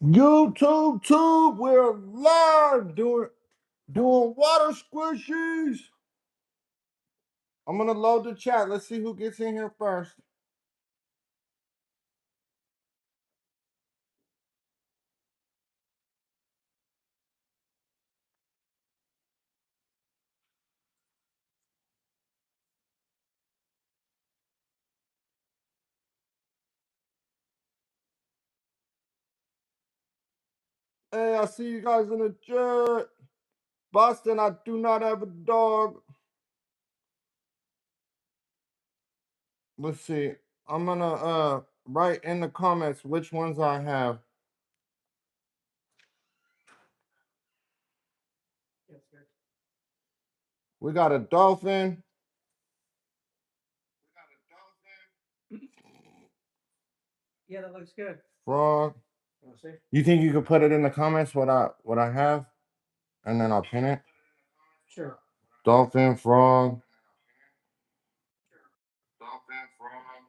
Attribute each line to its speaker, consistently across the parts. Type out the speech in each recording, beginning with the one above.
Speaker 1: YouTube tube, we're live doing water squishies. I'm gonna load the chat. Let's see who gets in here first. Hey, I see you guys in the chat. Boston, I do not have a dog. Let's see. I'm gonna write in the comments which ones I have. We got a dolphin.
Speaker 2: Yeah, that looks good.
Speaker 1: Frog. You think you could put it in the comments what I have? And then I'll pin it?
Speaker 2: Sure.
Speaker 1: Dolphin, frog. Dolphin, frog.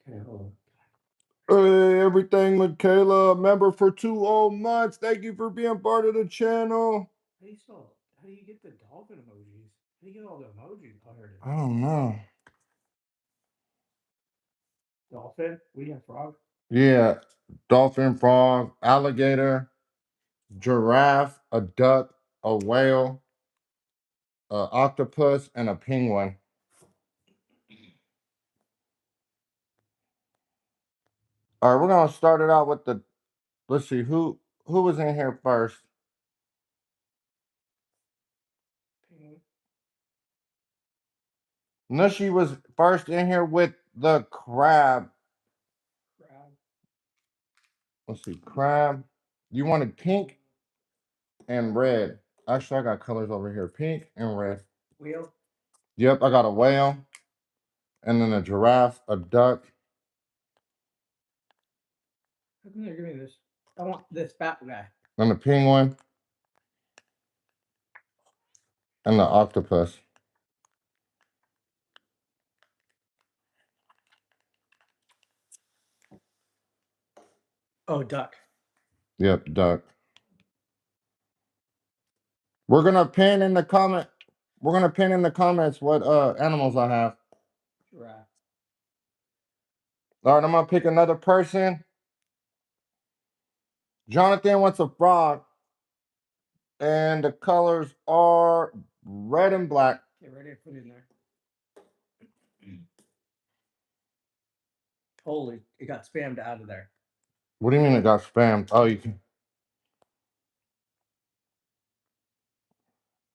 Speaker 2: Okay, hold on.
Speaker 1: Hey, everything, Michaela, member for 2 whole months. Thank you for being part of the channel.
Speaker 2: How do you get the dolphin emojis? How do you get all the emojis? Oh, here it
Speaker 1: I
Speaker 2: is.
Speaker 1: don't know.
Speaker 2: Dolphin? We have frog.
Speaker 1: Yeah, dolphin, frog, alligator, giraffe, a duck, a whale, a octopus, and a penguin. All right, we're gonna start it out with the. Let's see who was in here first.
Speaker 2: Penguin.
Speaker 1: Nushi was first in here with the crab.
Speaker 2: Crab.
Speaker 1: Let's see, crab. You wanted pink and red. Actually, I got colors over here, pink and red.
Speaker 2: Wheel.
Speaker 1: Yep, I got a whale, and then a giraffe, a duck.
Speaker 2: How come they're giving me this? I want this fat guy.
Speaker 1: And a penguin, and the octopus.
Speaker 2: Oh, duck.
Speaker 1: Yep, duck. We're gonna pin in the comment. We're gonna pin in the comments what animals I have.
Speaker 2: Giraffe.
Speaker 1: All right, I'm gonna pick another person. Jonathan wants a frog, and the colors are red and black.
Speaker 2: Get ready to put it in there. Holy, it got spammed out of there.
Speaker 1: What do you mean it got spammed? Oh, you can.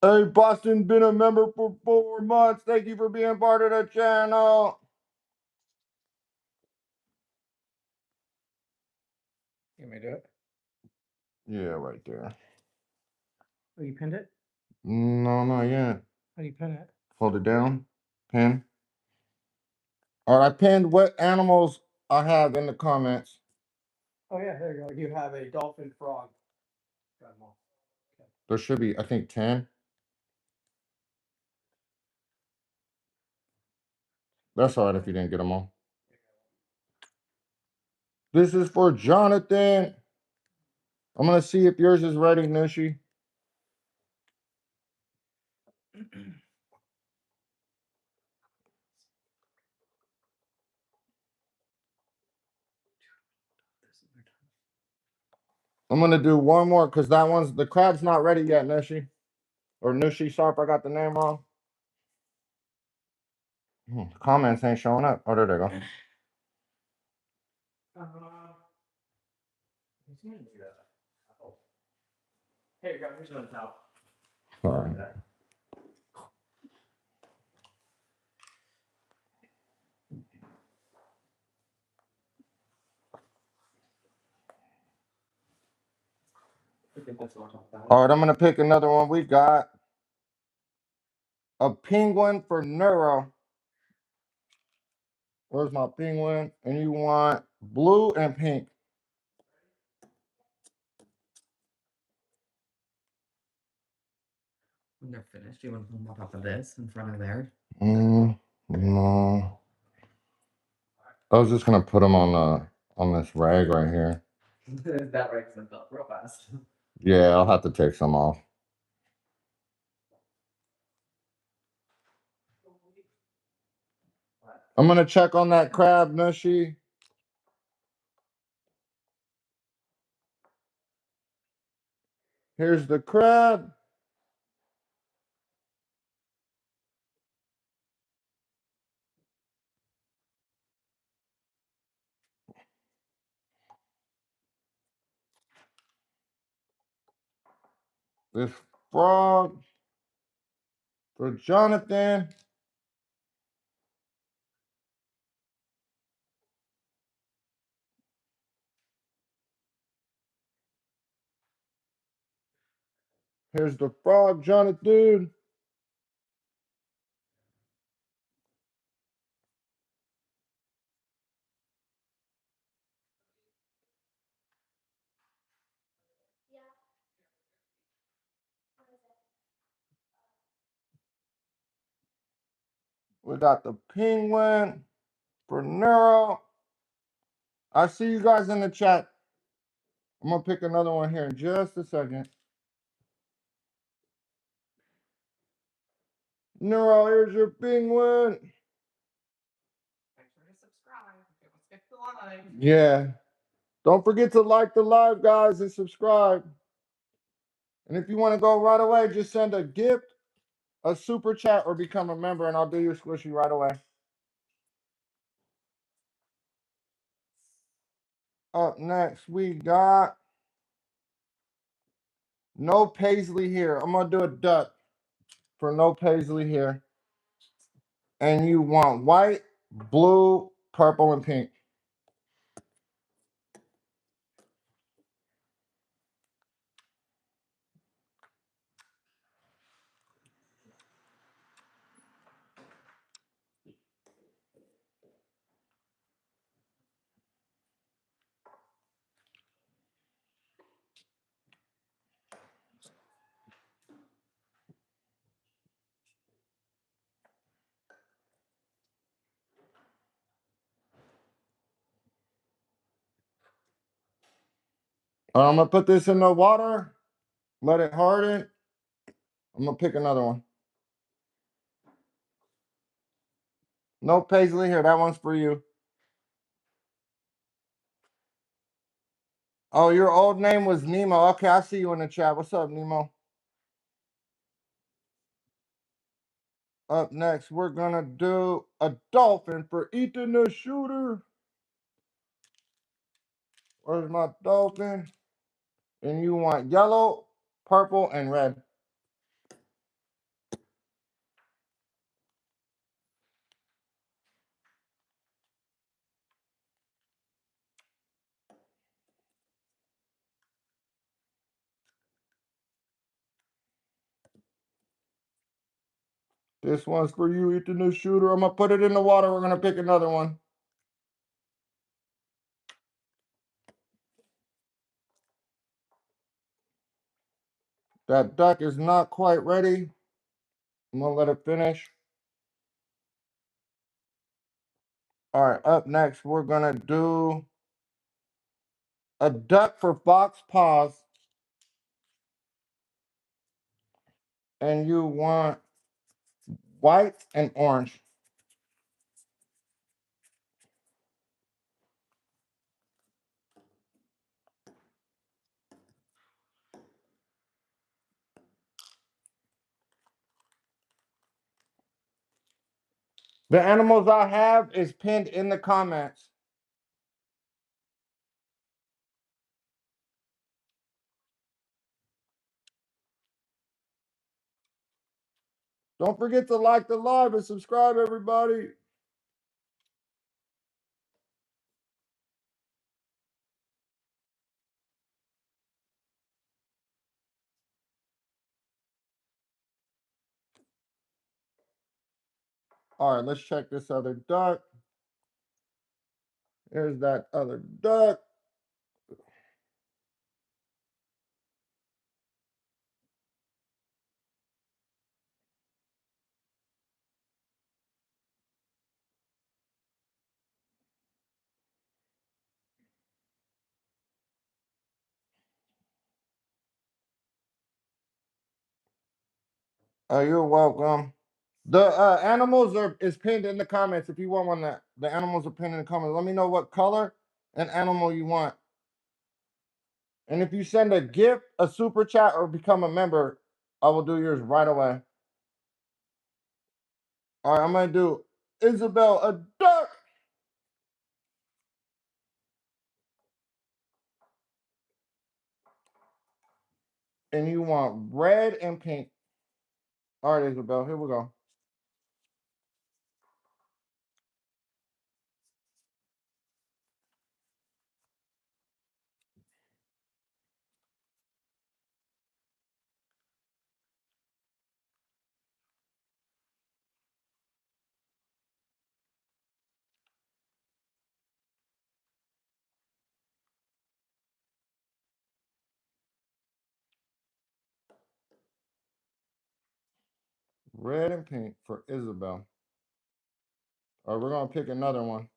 Speaker 1: Hey, Boston, been a member for 4 months. Thank you for being part of the channel.
Speaker 2: You want me to do it?
Speaker 1: Yeah, right there.
Speaker 2: Oh, you pinned it?
Speaker 1: No, not yet.
Speaker 2: How do you pin it?
Speaker 1: Hold it down. Pin. All right, I pinned what animals I have in the comments.
Speaker 2: Oh, yeah, there you go. You have a dolphin frog. Got them all. Okay.
Speaker 1: There should be, I think, 10. That's all right if you didn't get them all. This is for Jonathan. I'm going to see if yours is ready, Nushi. I'm going to do one more because that one's, the crab's not ready yet, Nushi. Or Nushi Sharp, I got the name wrong. Comments ain't showing up. Oh, there they go.
Speaker 2: He's gonna do that. Oh. Here you go. Here's another towel.
Speaker 1: All right. All right, I'm going to pick another one. We got a penguin for Neuro. Where's my penguin? And you want blue and pink.
Speaker 2: When they're finished, do you want to put them on top of this in front of there?
Speaker 1: No. I was just gonna put them on this rag right here.
Speaker 2: That rag's been built real fast.
Speaker 1: Yeah, I'll have to take some off. I'm gonna check on that crab, Nushi. Here's the crab. This frog for Jonathan. Here's the frog, Jonathan. We got the penguin for Neuro. I see you guys in the chat. I'm gonna pick another one here in just a second. Neuro, here's your penguin.
Speaker 2: Make sure to subscribe. Let's get the live.
Speaker 1: Yeah. Don't forget to like the live, guys, and subscribe. And if you want to go right away, just send a gift, a super chat, or become a member, and I'll do your squishy right away. Up next, we got no Paisley here. I'm going to do a duck for no Paisley here. And you want white, blue, purple, and pink. I'm going to put this in the water, let it harden. I'm going to pick another one. No Paisley here. That one's for you. Oh, your old name was Nemo. Okay, I see you in the chat. What's up, Nemo? Up next, we're going to do a dolphin for Ethan the Shooter. Where's my dolphin? And you want yellow, purple, and red. This one's for you, Ethan the Shooter. I'm going to put it in the water. We're going to pick another one. That duck is not quite ready. I'm going to let it finish. All right, up next, we're going to do a duck for Fox Paws. And you want white and orange. The animals I have is pinned in the comments. Don't forget to like the live and subscribe, everybody. All right, let's check this other duck. There's that other duck. Oh, you're welcome. The animals is pinned in the comments. If you want one, that the animals are pinned in the comments. Let me know what color and animal you want. And if you send a gift, a super chat, or become a member, I will do yours right away. All right, I'm gonna do Isabel a duck. And you want red and pink. All right, Isabel, here we go. Red and pink for Isabel. All right, we're gonna pick another one.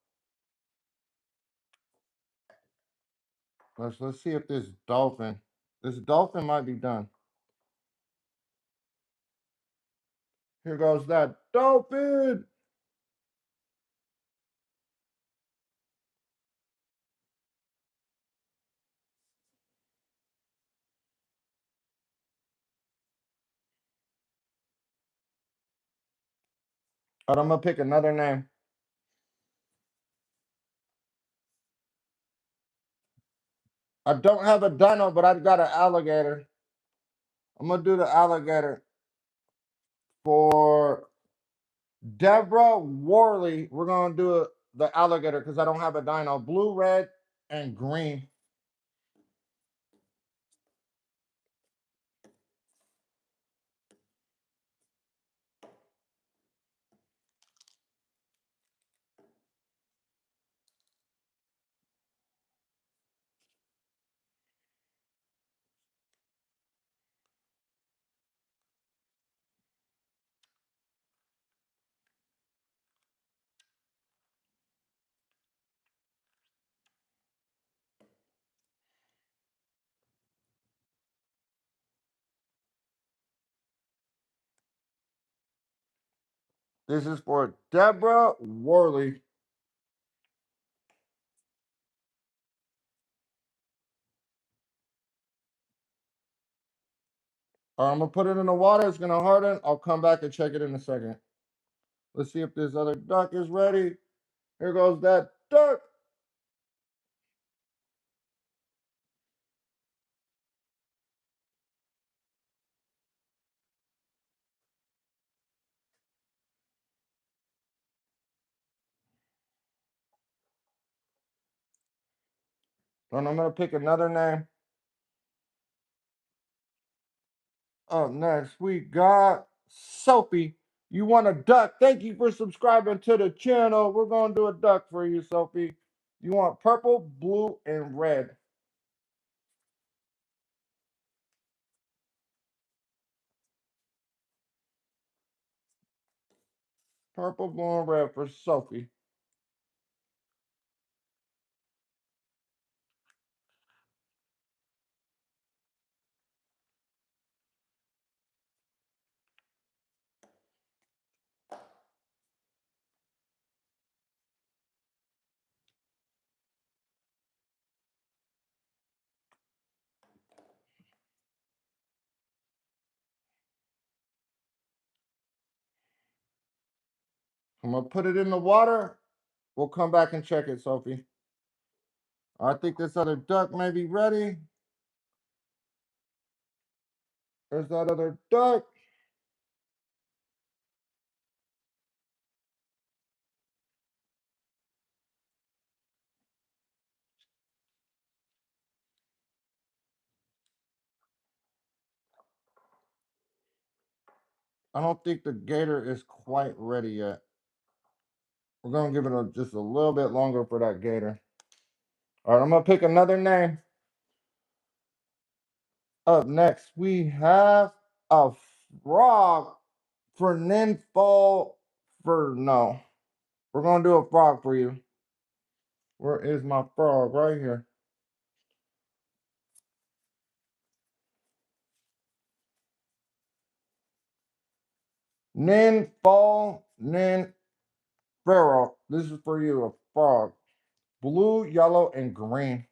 Speaker 1: Let's see if this dolphin might be done. Here goes that dolphin. All right, I'm gonna pick another name. I don't have a dino, but I've got an alligator. I'm gonna do the alligator for Deborah Worley. We're gonna do the alligator because I don't have a dino. Blue, red, and green. This is for Deborah Worley. I'm gonna put it in the water. It's gonna harden. I'll come back and check it in a second. Let's see if this other duck is ready. Here goes that duck. And I'm gonna pick another name. Up next, we got Sophie. You want a duck? Thank you for subscribing to the channel. We're gonna do a duck for you, Sophie. You want purple, blue, and red. Purple, blue, and red for Sophie. I'm gonna put it in the water. We'll come back and check it, Sophie. I think this other duck may be ready. There's that other duck. I don't think the gator is quite ready yet. We're gonna give it just a little bit longer for that gator. All right, I'm gonna pick another name. Up next, we have a frog for Ninfo for no. We're gonna do a frog for you. Where is my frog? Right here. Nin Fall Nin Pharaoh. This is for you, a frog. Blue, yellow, and green.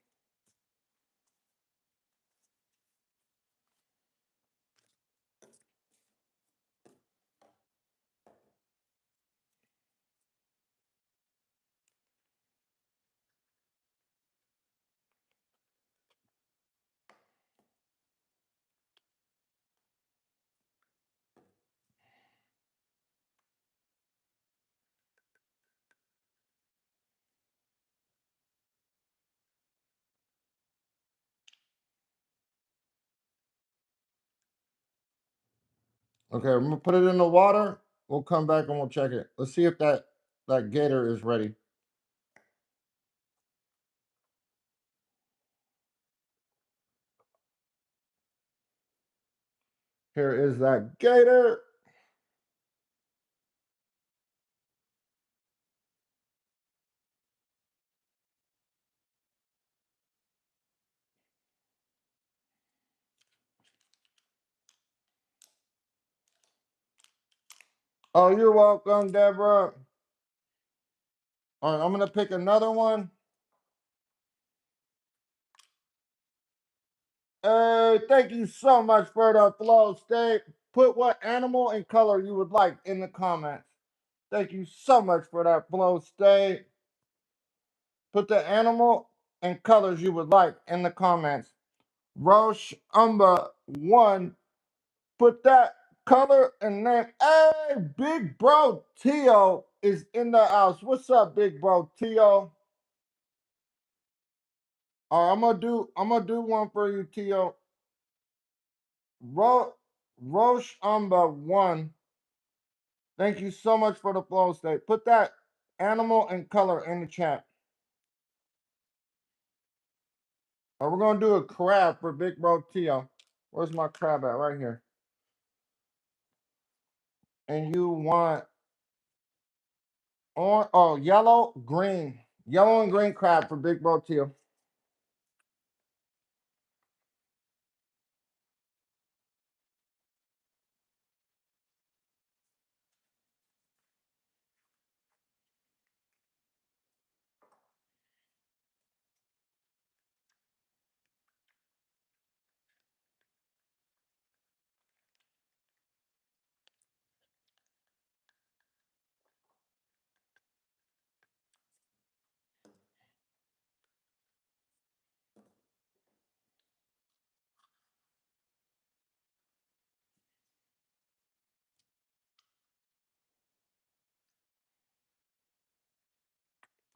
Speaker 1: Okay, I'm gonna put it in the water. We'll come back and we'll check it. Let's see if that gator is ready. Here is that gator. Oh, you're welcome, Deborah. All right, I'm gonna pick another one. Hey, thank you so much for the flow state. Put what animal and color you would like in the comments. Thank you so much for that flow state. Put the animal and colors you would like in the comments. Roche Umba 1. Put that color and name. Hey, big bro Tio is in the house. What's up, big bro Tio? All right, I'm gonna do one for you, Tio. Roche Umba 1. Thank you so much for the flow state. Put that animal and color in the chat. Or we're gonna do a crab for big bro Tio. Where's my crab at? Right here. And you want yellow, green. Yellow and green crab for big bro Tio.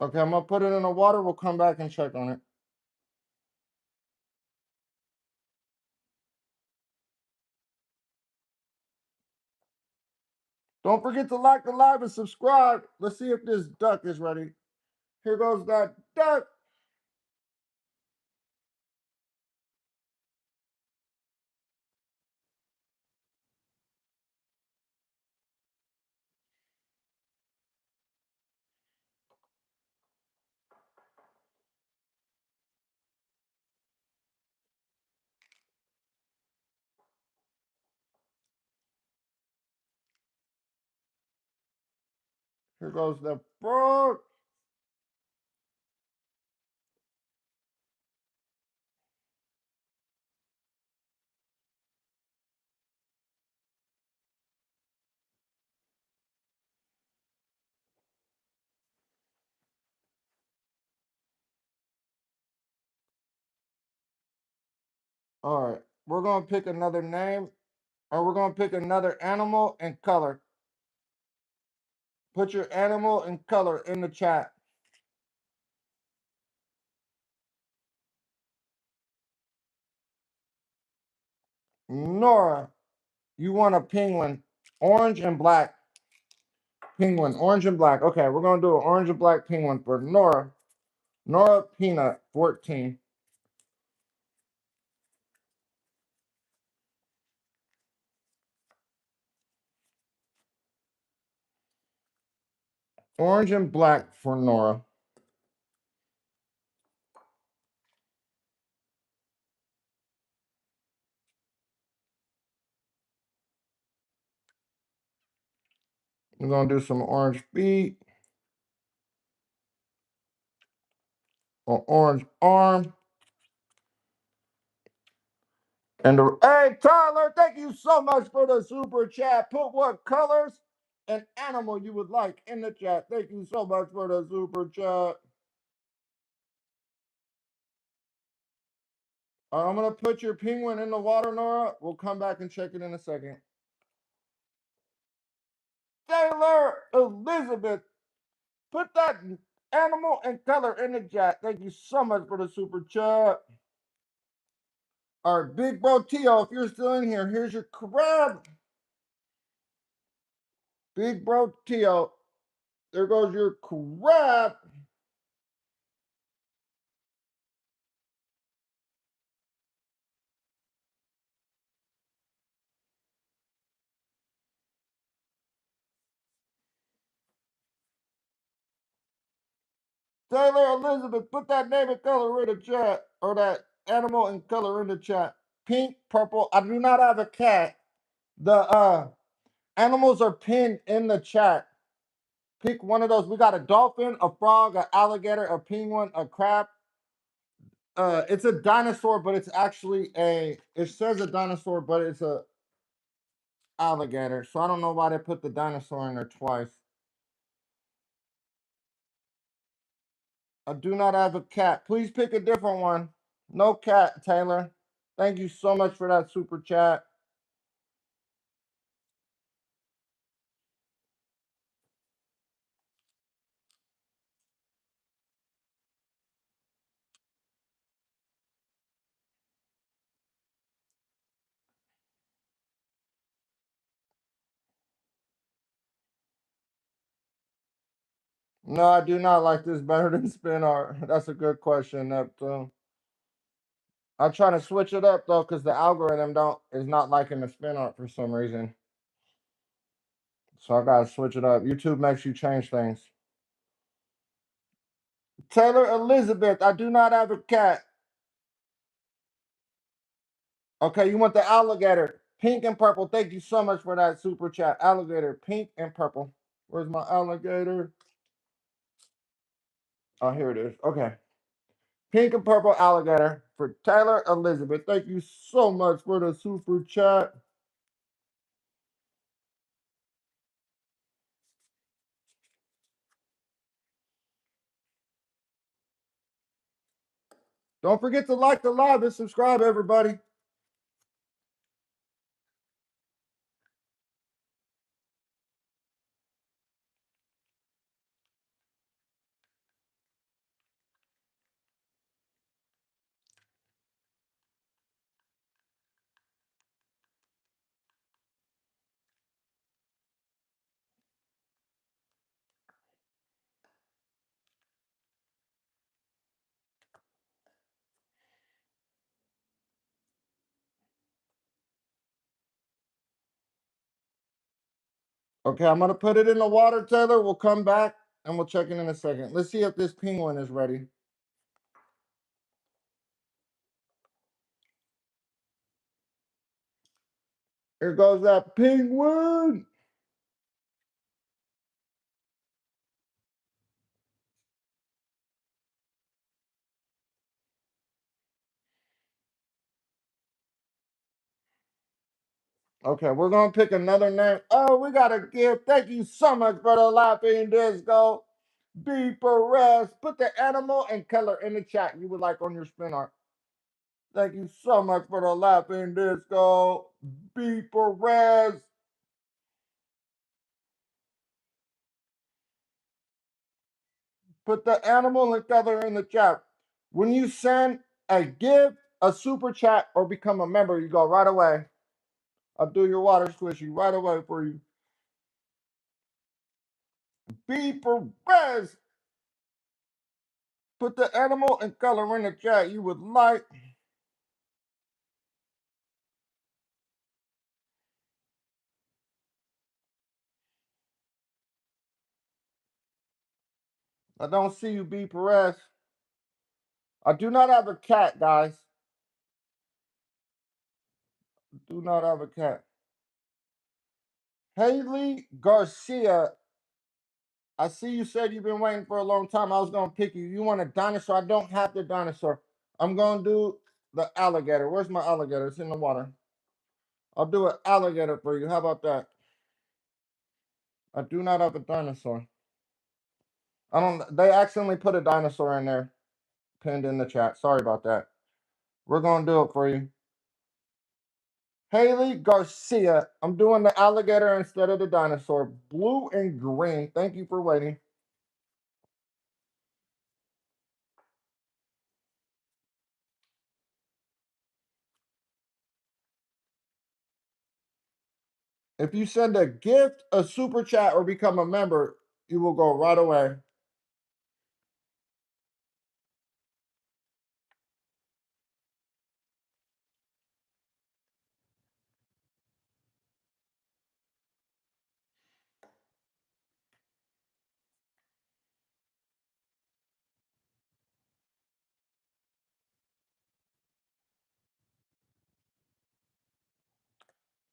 Speaker 1: Okay, I'm gonna put it in the water. We'll come back and check on it. Don't forget to like the live and subscribe. Let's see if this duck is ready. Here goes that duck. Here goes the frog. All right, we're gonna pick another name, or we're gonna pick another animal and color. Put your animal and color in the chat. Nora, you want a penguin, orange and black. Penguin, orange and black. Okay, we're gonna do an orange and black penguin for Nora. Nora Peanut, 14. Orange and black for Nora. We're gonna do some orange feet or orange arm. Hey Tyler, thank you so much for the super chat. Put what colors and animal you would like in the chat. Thank you so much for the super chat. I'm gonna put your penguin in the water, Nora. We'll come back and check it in a second. Taylor Elizabeth, put that animal and color in the chat. Thank you so much for the super chat. All right, Big Bro Tio, if you're still in here, here's your crab. Big Bro Tio, there goes your crab. Taylor Elizabeth, put that name and color in the chat, or that animal and color in the chat. Pink, purple. I do not have a cat. The animals are pinned in the chat. Pick one of those. We got a dolphin, a frog, an alligator, a penguin, a crab. It's a dinosaur, but it's actually a. It says a dinosaur, but it's a alligator. So I don't know why they put the dinosaur in there twice. I do not have a cat. Please pick a different one. No cat, Taylor. Thank you so much for that super chat. No, I do not like this better than spin art. That's a good question, Neptune. I'm trying to switch it up though, because the algorithm is not liking the spin art for some reason. So I gotta switch it up. YouTube makes you change things. Taylor Elizabeth, I do not have a cat. Okay, you want the alligator. Pink and purple. Thank you so much for that super chat. Alligator, pink and purple. Where's my alligator? Oh, here it is. Okay. Pink and purple alligator for Taylor Elizabeth. Thank you so much for the super chat. Don't forget to like the live and subscribe, everybody. Okay, I'm going to put it in the water, Taylor. We'll come back and we'll check it in a second. Let's see if this penguin is ready. Here goes that penguin. Okay, we're going to pick another name. Oh, we got a gift. Thank you so much for the laughing disco. B. Perez. Put the animal and color in the chat you would like on your spin art. Thank you so much for the laughing disco. B. Perez. Put the animal and color in the chat. When you send a gift, a super chat, or become a member, you go right away. I'll do your water squishy right away for you. B. Perez. Put the animal and color in the chat you would like. I don't see you, B. Perez. I do not have a cat, guys. Do not have a cat. Haley Garcia. I see you said you've been waiting for a long time. I was gonna pick you. You want a dinosaur? I don't have the dinosaur. I'm gonna do the alligator. Where's my alligator? It's in the water. I'll do an alligator for you. How about that? I do not have a dinosaur. I don't. They accidentally put a dinosaur in there, pinned in the chat. Sorry about that. We're gonna do it for you. Haley Garcia. I'm doing the alligator instead of the dinosaur. Blue and green. Thank you for waiting. If you send a gift, a super chat, or become a member, you will go right away.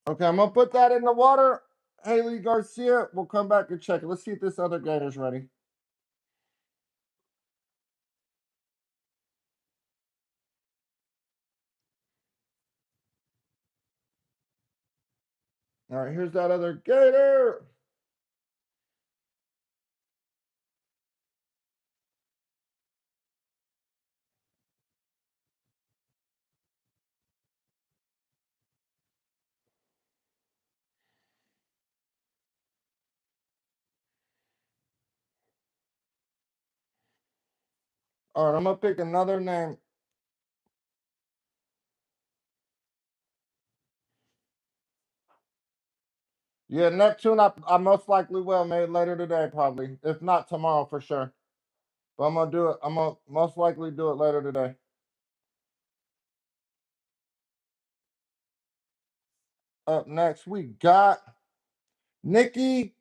Speaker 1: Okay, I'm gonna put that in the water. Haley Garcia, we'll come back and check it. Let's see if this other gator's ready. All right, here's that other gator. All right, I'm gonna pick another name. Yeah, Neptune, I most likely will, maybe later today, probably. If not tomorrow, for sure. But I'm gonna do it. I'm gonna most likely do it later today. Up next, we got Nikki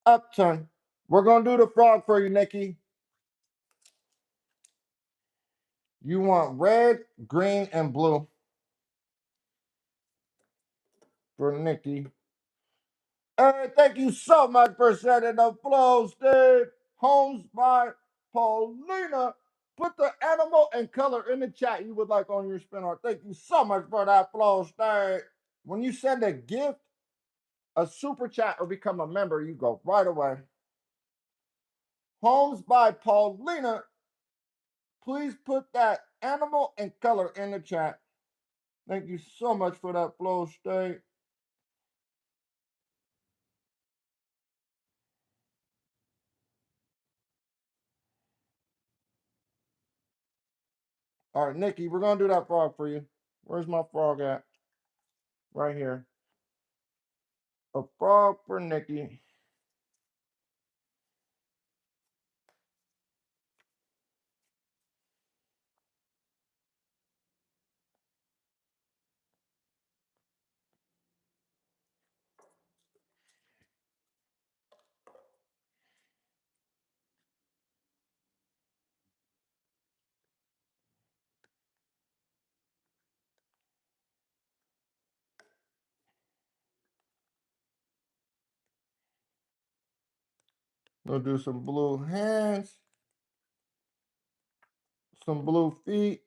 Speaker 1: Upton. We're gonna do the frog for you, Nikki. You want red, green, and blue for Nikki. Hey, thank you so much for sending the flow, Steve. Homes by Paulina. Put the animal and color in the chat you would like on your spin art. Thank you so much for that flow, Steve. When you send a gift, a super chat, or become a member, you go right away. Homes by Paulina. Please put that animal and color in the chat. Thank you so much for that flow, Steve. All right, Nikki, we're going to do that frog for you. Where's my frog at? Right here. A frog for Nikki. We'll do some blue hands, some blue feet,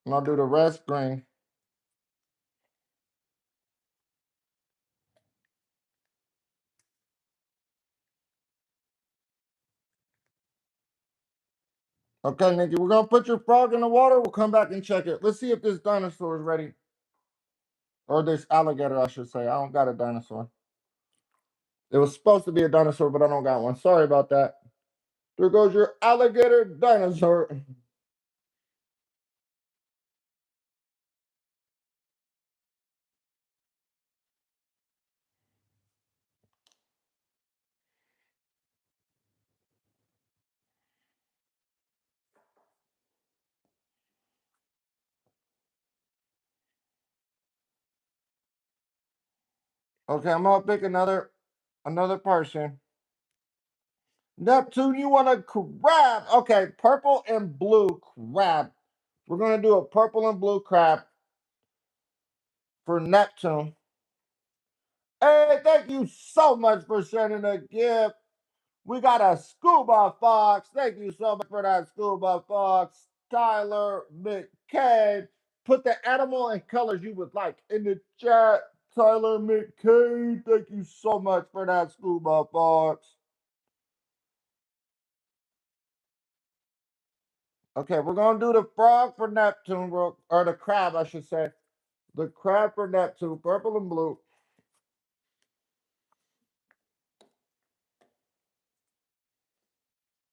Speaker 1: and I'll do the rest green. Okay, Nikki, we're going to put your frog in the water. We'll come back and check it. Let's see if this dinosaur is ready. Or this alligator, I should say. I don't got a dinosaur. It was supposed to be a dinosaur, but I don't got one. Sorry about that. There goes your alligator dinosaur. Okay, I'm going to pick another person. Neptune, you want a crab? Okay, purple and blue crab. We're going to do a purple and blue crab. for Neptune. Hey, thank you so much for sending a gift. We got a Scuba Fox. Thank you so much for that Scuba Fox. Tyler McCabe. Put the animal and colors you would like in the chat. Tyler McCabe, thank you so much for that Scuba Fox. Okay, we're going to do the frog for Neptune, or the crab, I should say. The crab for Neptune, purple and blue.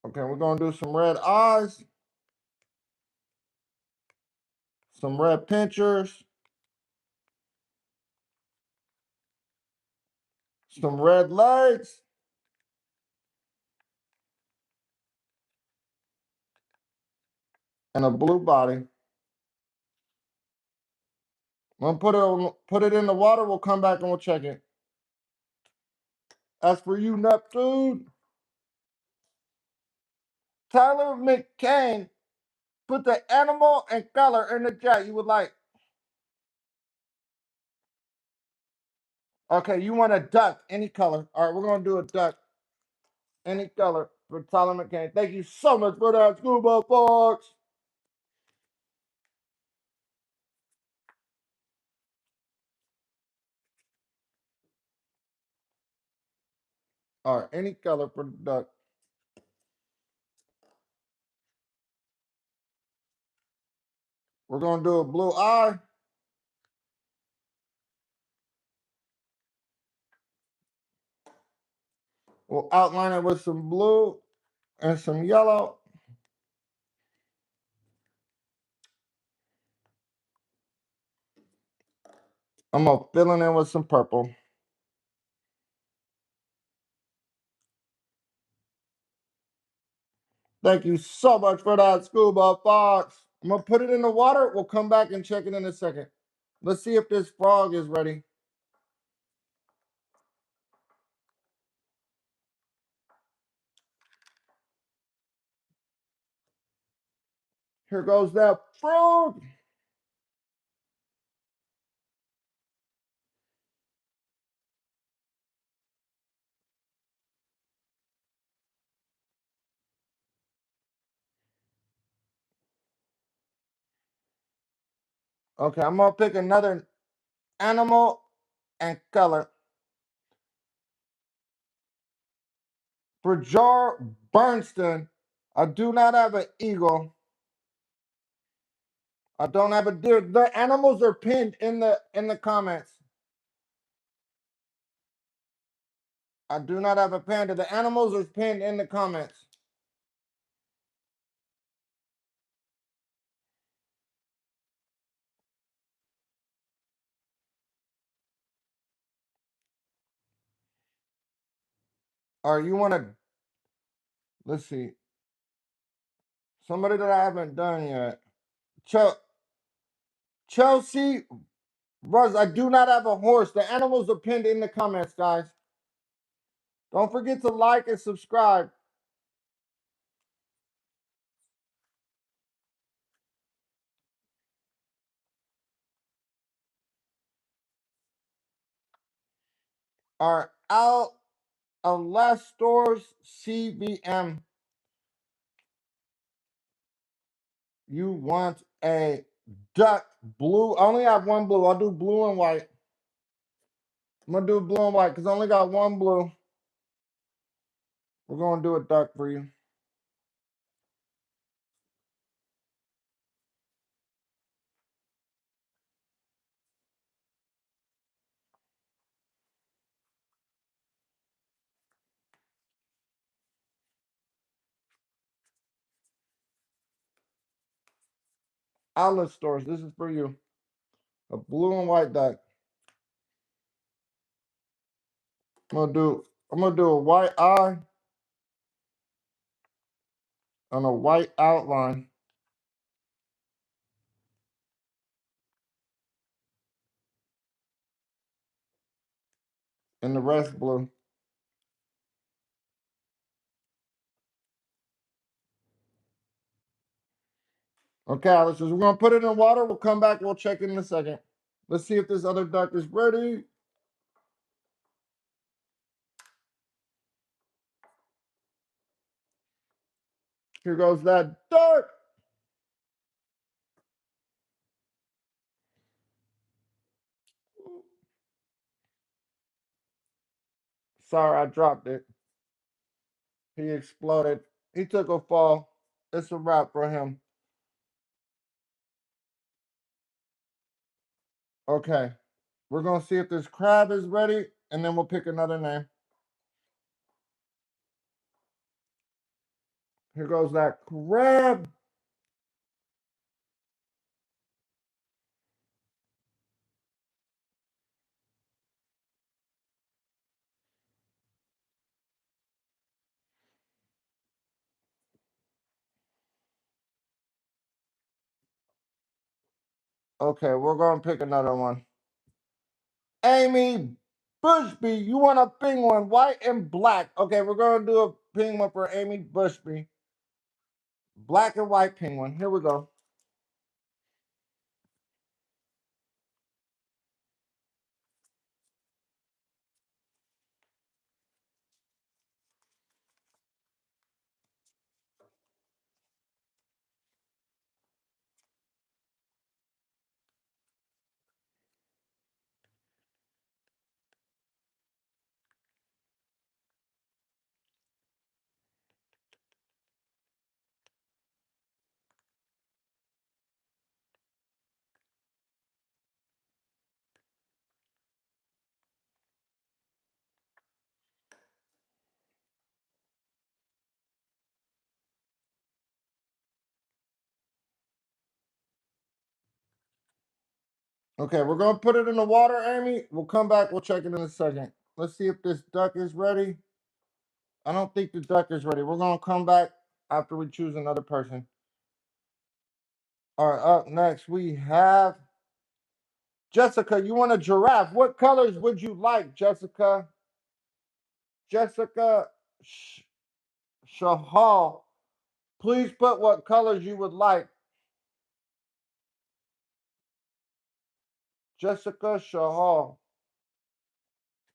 Speaker 1: Okay, we're going to do some red eyes, some red pinchers, some red legs, and a blue body. We'll put it in the water. We'll come back and we'll check it. As for you, Neptune, Tyler McCain, put the animal and color in the chat you would like. Okay, you want a duck, any color. All right, we're going to do a duck, any color for Tyler McCain. Thank you so much for that, Scuba Fox. All right, any color for the duck. We're going to do a blue eye. We'll outline it with some blue and some yellow. I'm going to fill it in with some purple. Thank you so much for that, Scuba Fox. I'm going to put it in the water. We'll come back and check it in a second. Let's see if this frog is ready. Here goes that frog. Okay, I'm going to pick another animal and color. For Jar Bernstein, I do not have an eagle. I don't have a deer. The animals are pinned in the comments. I do not have a panda. The animals are pinned in the comments. All right, you want to, let's see. Somebody that I haven't done yet. Chelsea Russ, I do not have a horse. The animals are pinned in the comments, guys. Don't forget to like and subscribe. All right, Alastors CVM. You want a duck blue? I only have one blue. I'll do blue and white. I'm gonna do blue and white because I only got one blue. We're gonna do a duck for you. Alastors, this is for you. A blue and white duck. I'm gonna do a white eye and a white outline. And the rest blue. Okay, Alice, we're gonna put it in water. We'll come back. We'll check it in a second. Let's see if this other duck is ready. Here goes that duck. Sorry, I dropped it. He exploded. He took a fall. It's a wrap for him. Okay. We're going to see if this crab is ready, and then we'll pick another name. Here goes that crab. Okay, we're going to pick another one. Amy Bushby, you want a penguin, white and black. Okay, we're going to do a penguin for Amy Bushby. Black and white penguin. Here we go. Okay, we're going to put it in the water, Amy. We'll come back. We'll check it in a second. Let's see if this duck is ready. I don't think the duck is ready. We're going to come back after we choose another person. All right, up next we have Jessica. You want a giraffe. What colors would you like, Jessica? Jessica Shahal. Please put what colors you would like. Jessica Shahal.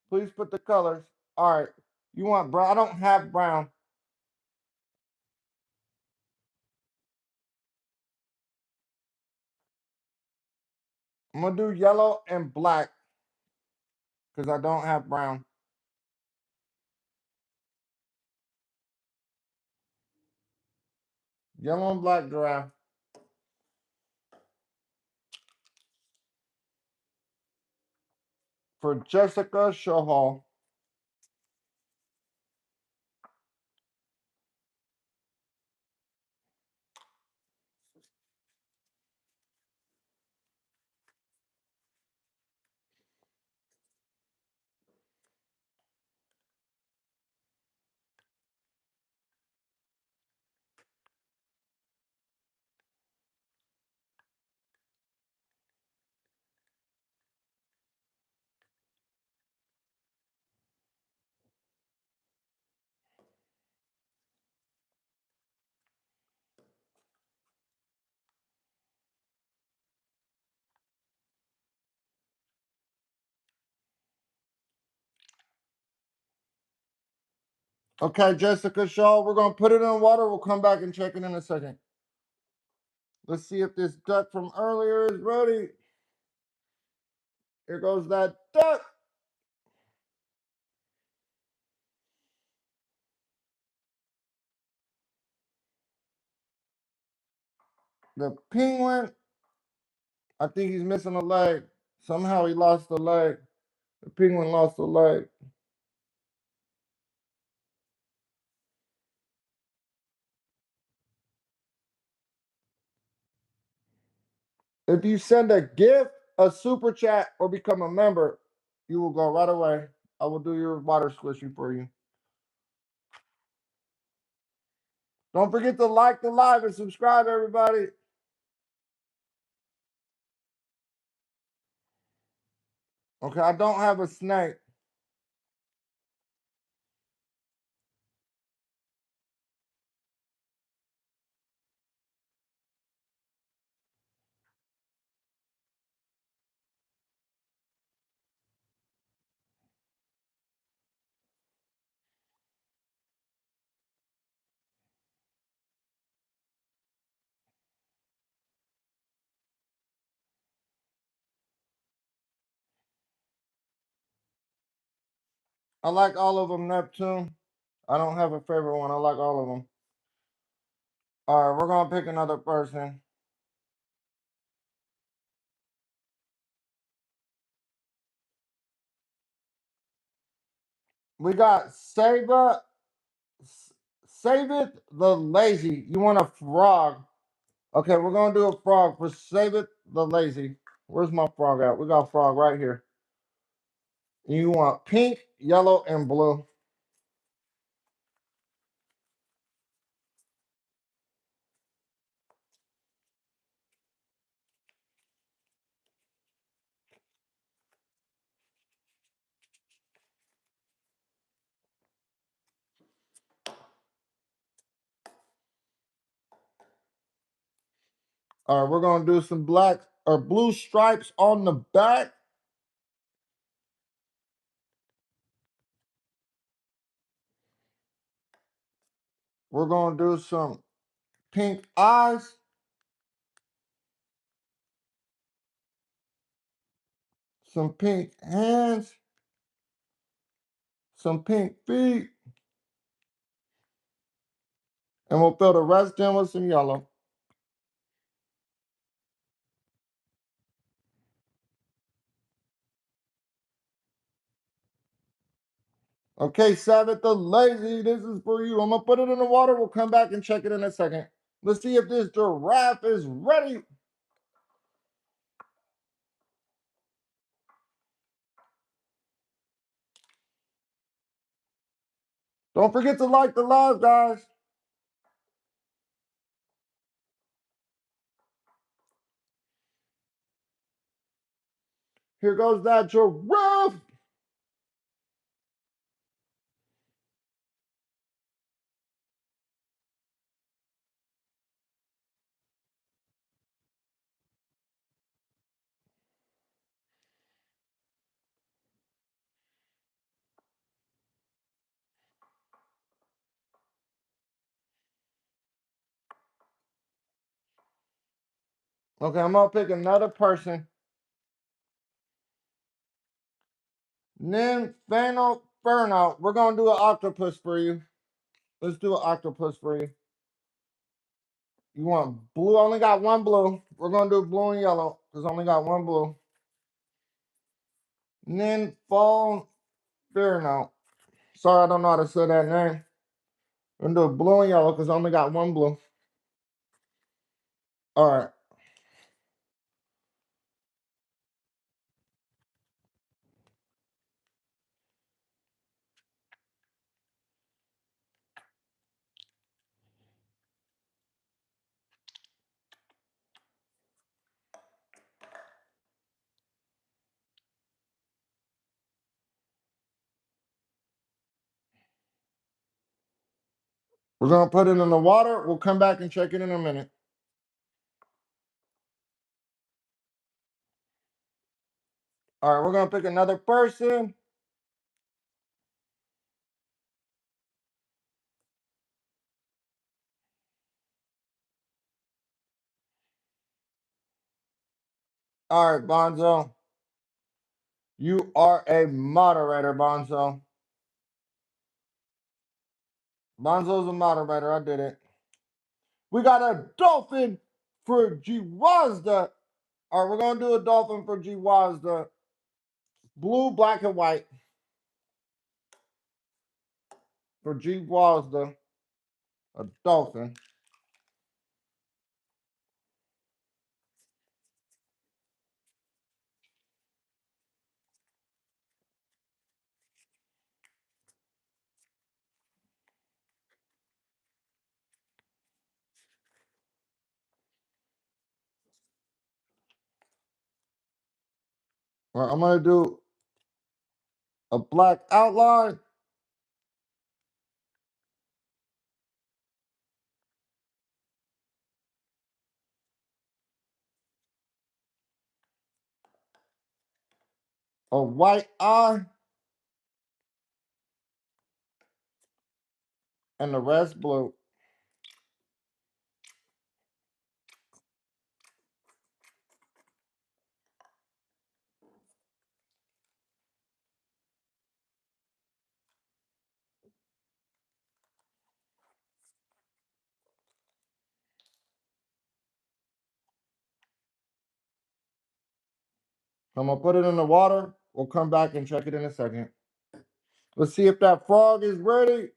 Speaker 1: Please put the colors. All right. You want brown? I don't have brown. I'm going to do yellow and black because I don't have brown. Yellow and black giraffe. For Jessica Shahal. Okay, Jessica Shaw, we're going to put it in water. We'll come back and check it in a second. Let's see if this duck from earlier is ready. Here goes that duck. The penguin, I think he's missing a leg. Somehow he lost a leg. The penguin lost a leg. If you send a gift, a super chat, or become a member, you will go right away. I will do your water squishy for you. Don't forget to like the live and subscribe, everybody. Okay, I don't have a snake. I like all of them, Neptune. I don't have a favorite one. I like all of them. All right, we're going to pick another person. We got Save It the Lazy. You want a frog. Okay, we're going to do a frog for Save It the Lazy. Where's my frog at? We got a frog right here. You want pink, yellow, and blue. All right, we're going to do some black or blue stripes on the back. We're going to do some pink eyes. Some pink hands. Some pink feet. And we'll fill the rest in with some yellow. Okay, Sabbath the Lazy, this is for you. I'm going to put it in the water. We'll come back and check it in a second. Let's see if this giraffe is ready. Don't forget to like the live, guys. Here goes that giraffe. Okay, I'm going to pick another person. Nymphaeal Furnout. We're going to do an octopus for you. Let's do an octopus for you. You want blue? I only got one blue. We're going to do blue and yellow because I only got one blue. Nymphaeal Furnout. Sorry, I don't know how to say that name. We're going to do blue and yellow because I only got one blue. All right. We're going to put it in the water. We'll come back and check it in a minute. All right, we're going to pick another person. All right, Bonzo. You are a moderator, Bonzo. Bonzo's a moderator. I did it. We got a dolphin for G-Wazda. All right, we're going to do a dolphin for G-Wazda. Blue, black, and white. For G-Wazda. A dolphin. All right, I'm going to do a black outline. A white eye. And the rest blue. I'm gonna put it in the water. We'll come back and check it in a second. Let's see if that frog is ready.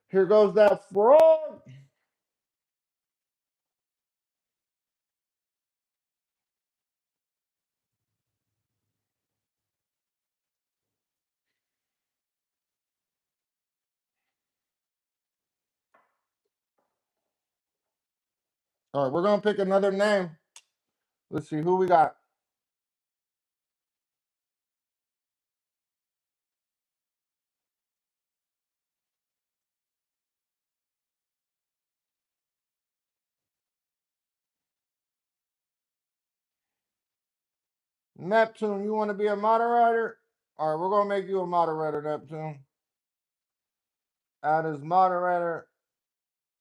Speaker 1: Here goes that frog. All right, we're gonna pick another name. Let's see who we got. Neptune, you want to be a moderator? All right, we're gonna make you a moderator, Neptune. Add as moderator.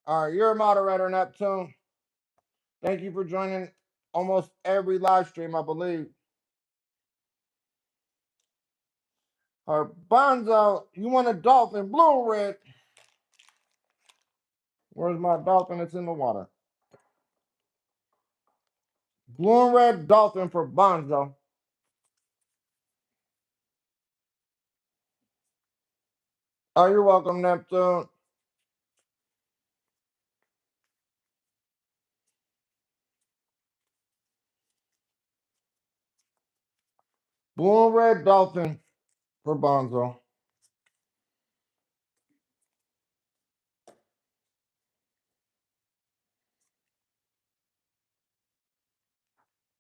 Speaker 1: All right, you're a moderator, Neptune. Thank you for joining almost every live stream, I believe. All right, Bonzo, you want a dolphin, blue or red? Where's my dolphin? It's in the water. Blue and red dolphin for Bonzo. Oh, you're welcome, Neptune. Blue and red dolphin for Bonzo.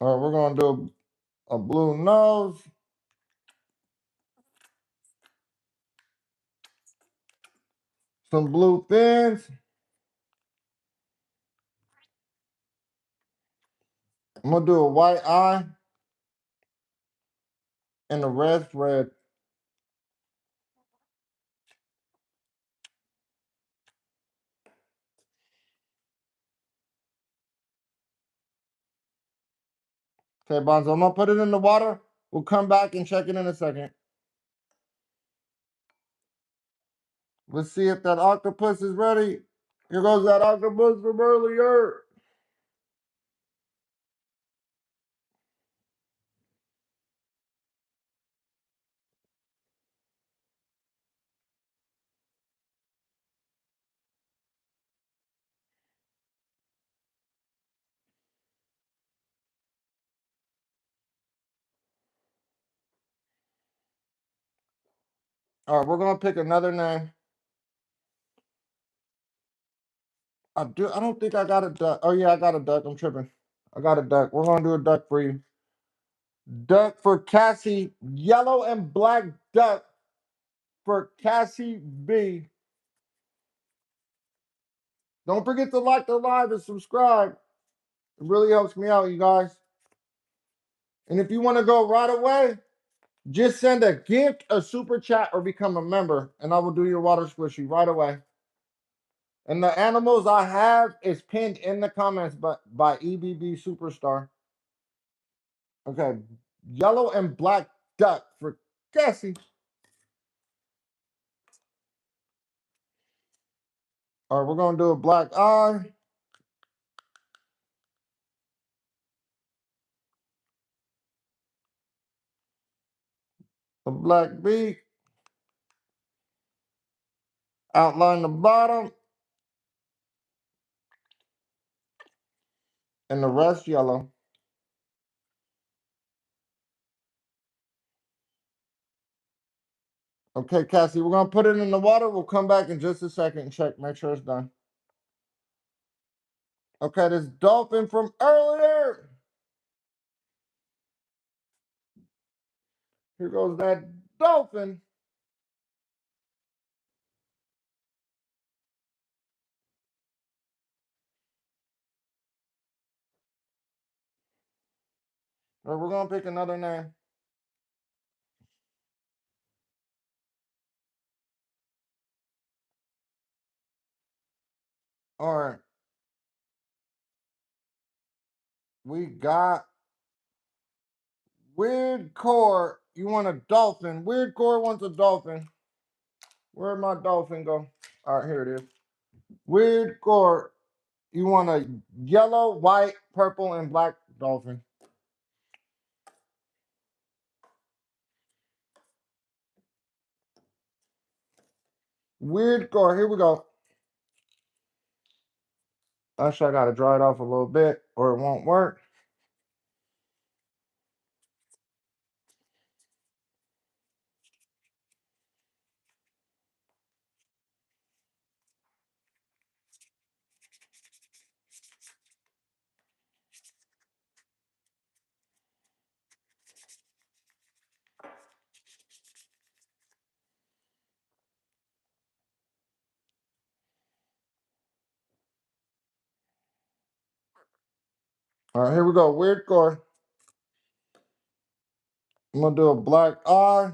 Speaker 1: All right, we're gonna do a blue nose. Some blue fins. I'm gonna do a white eye and the rest red. Okay, Bonzo, I'm gonna put it in the water. We'll come back and check it in a second. Let's see if that octopus is ready. Here goes that octopus from earlier. All right, we're gonna pick another name. I don't think I got a duck. Oh yeah, I got a duck. I'm tripping. I got a duck. We're gonna do a duck for you. Duck for Cassie. Yellow and black duck for Cassie B. Don't forget to like the live and subscribe. It really helps me out, you guys. And if you want to go right away, just send a gift, a super chat, or become a member, and I will do your water squishy right away. And the animals I have is pinned in the comments by EBB Superstar. Okay, yellow and black duck for Cassie. All right, we're gonna do a black eye, a black beak, outline the bottom, and the rest yellow. Okay, Cassie, we're gonna put it in the water. We'll come back in just a second and check, make sure it's done. Okay, this dolphin from earlier. Here goes that dolphin. All right, we're gonna pick another name. All right, we got Weird core, you want a dolphin. Weird core wants a dolphin. Where'd my dolphin go? All right, here it is. Weird core, you want a yellow, white, purple, and black dolphin. Weird core, here we go. Actually, I gotta dry it off a little bit or it won't work. All right, here we go. Weird core. I'm gonna do a black eye.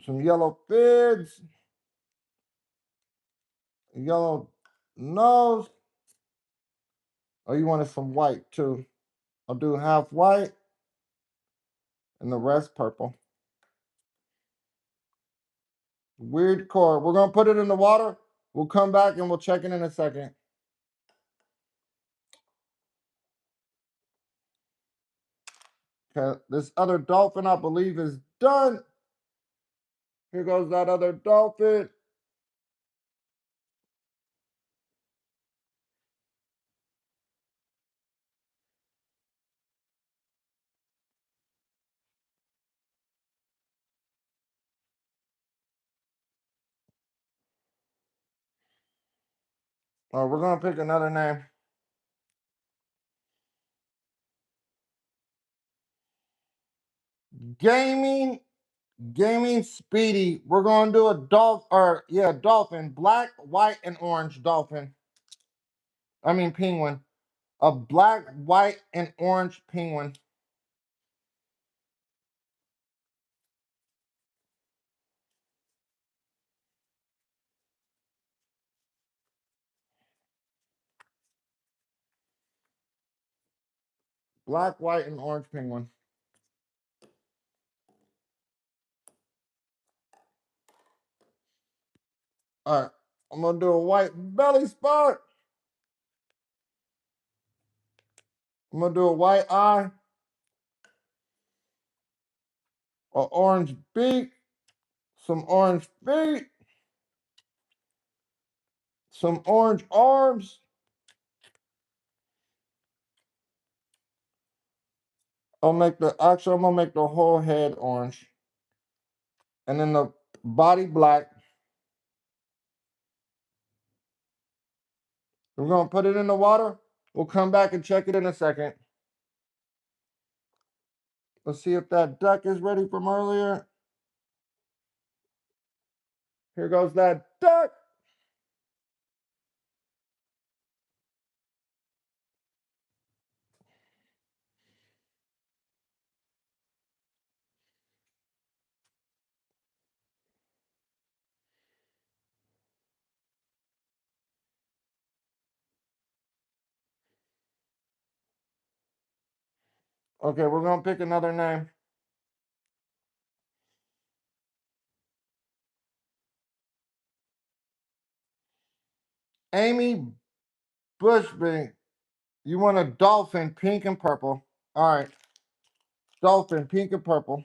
Speaker 1: Some yellow fins. Yellow nose. Oh, you wanted some white too. I'll do half white and the rest purple. Weird core. We're gonna put it in the water. We'll come back and we'll check it in a second. Okay, this other dolphin, I believe, is done. Here goes that other dolphin. All right, we're gonna pick another name. Gaming, gaming speedy. We're gonna do a dolphin. Black, white, and orange dolphin. I mean penguin. A black, white, and orange penguin. Black, white, and orange penguin. All right, I'm gonna do a white belly spot. I'm gonna do a white eye, an orange beak, some orange feet, some orange arms. I'm gonna make the whole head orange. And then the body black. We're gonna put it in the water. We'll come back and check it in a second. Let's see if that duck is ready from earlier. Here goes that duck. Okay, we're gonna pick another name. Amy Bushby. You want a dolphin, pink and purple. All right. Dolphin, pink and purple.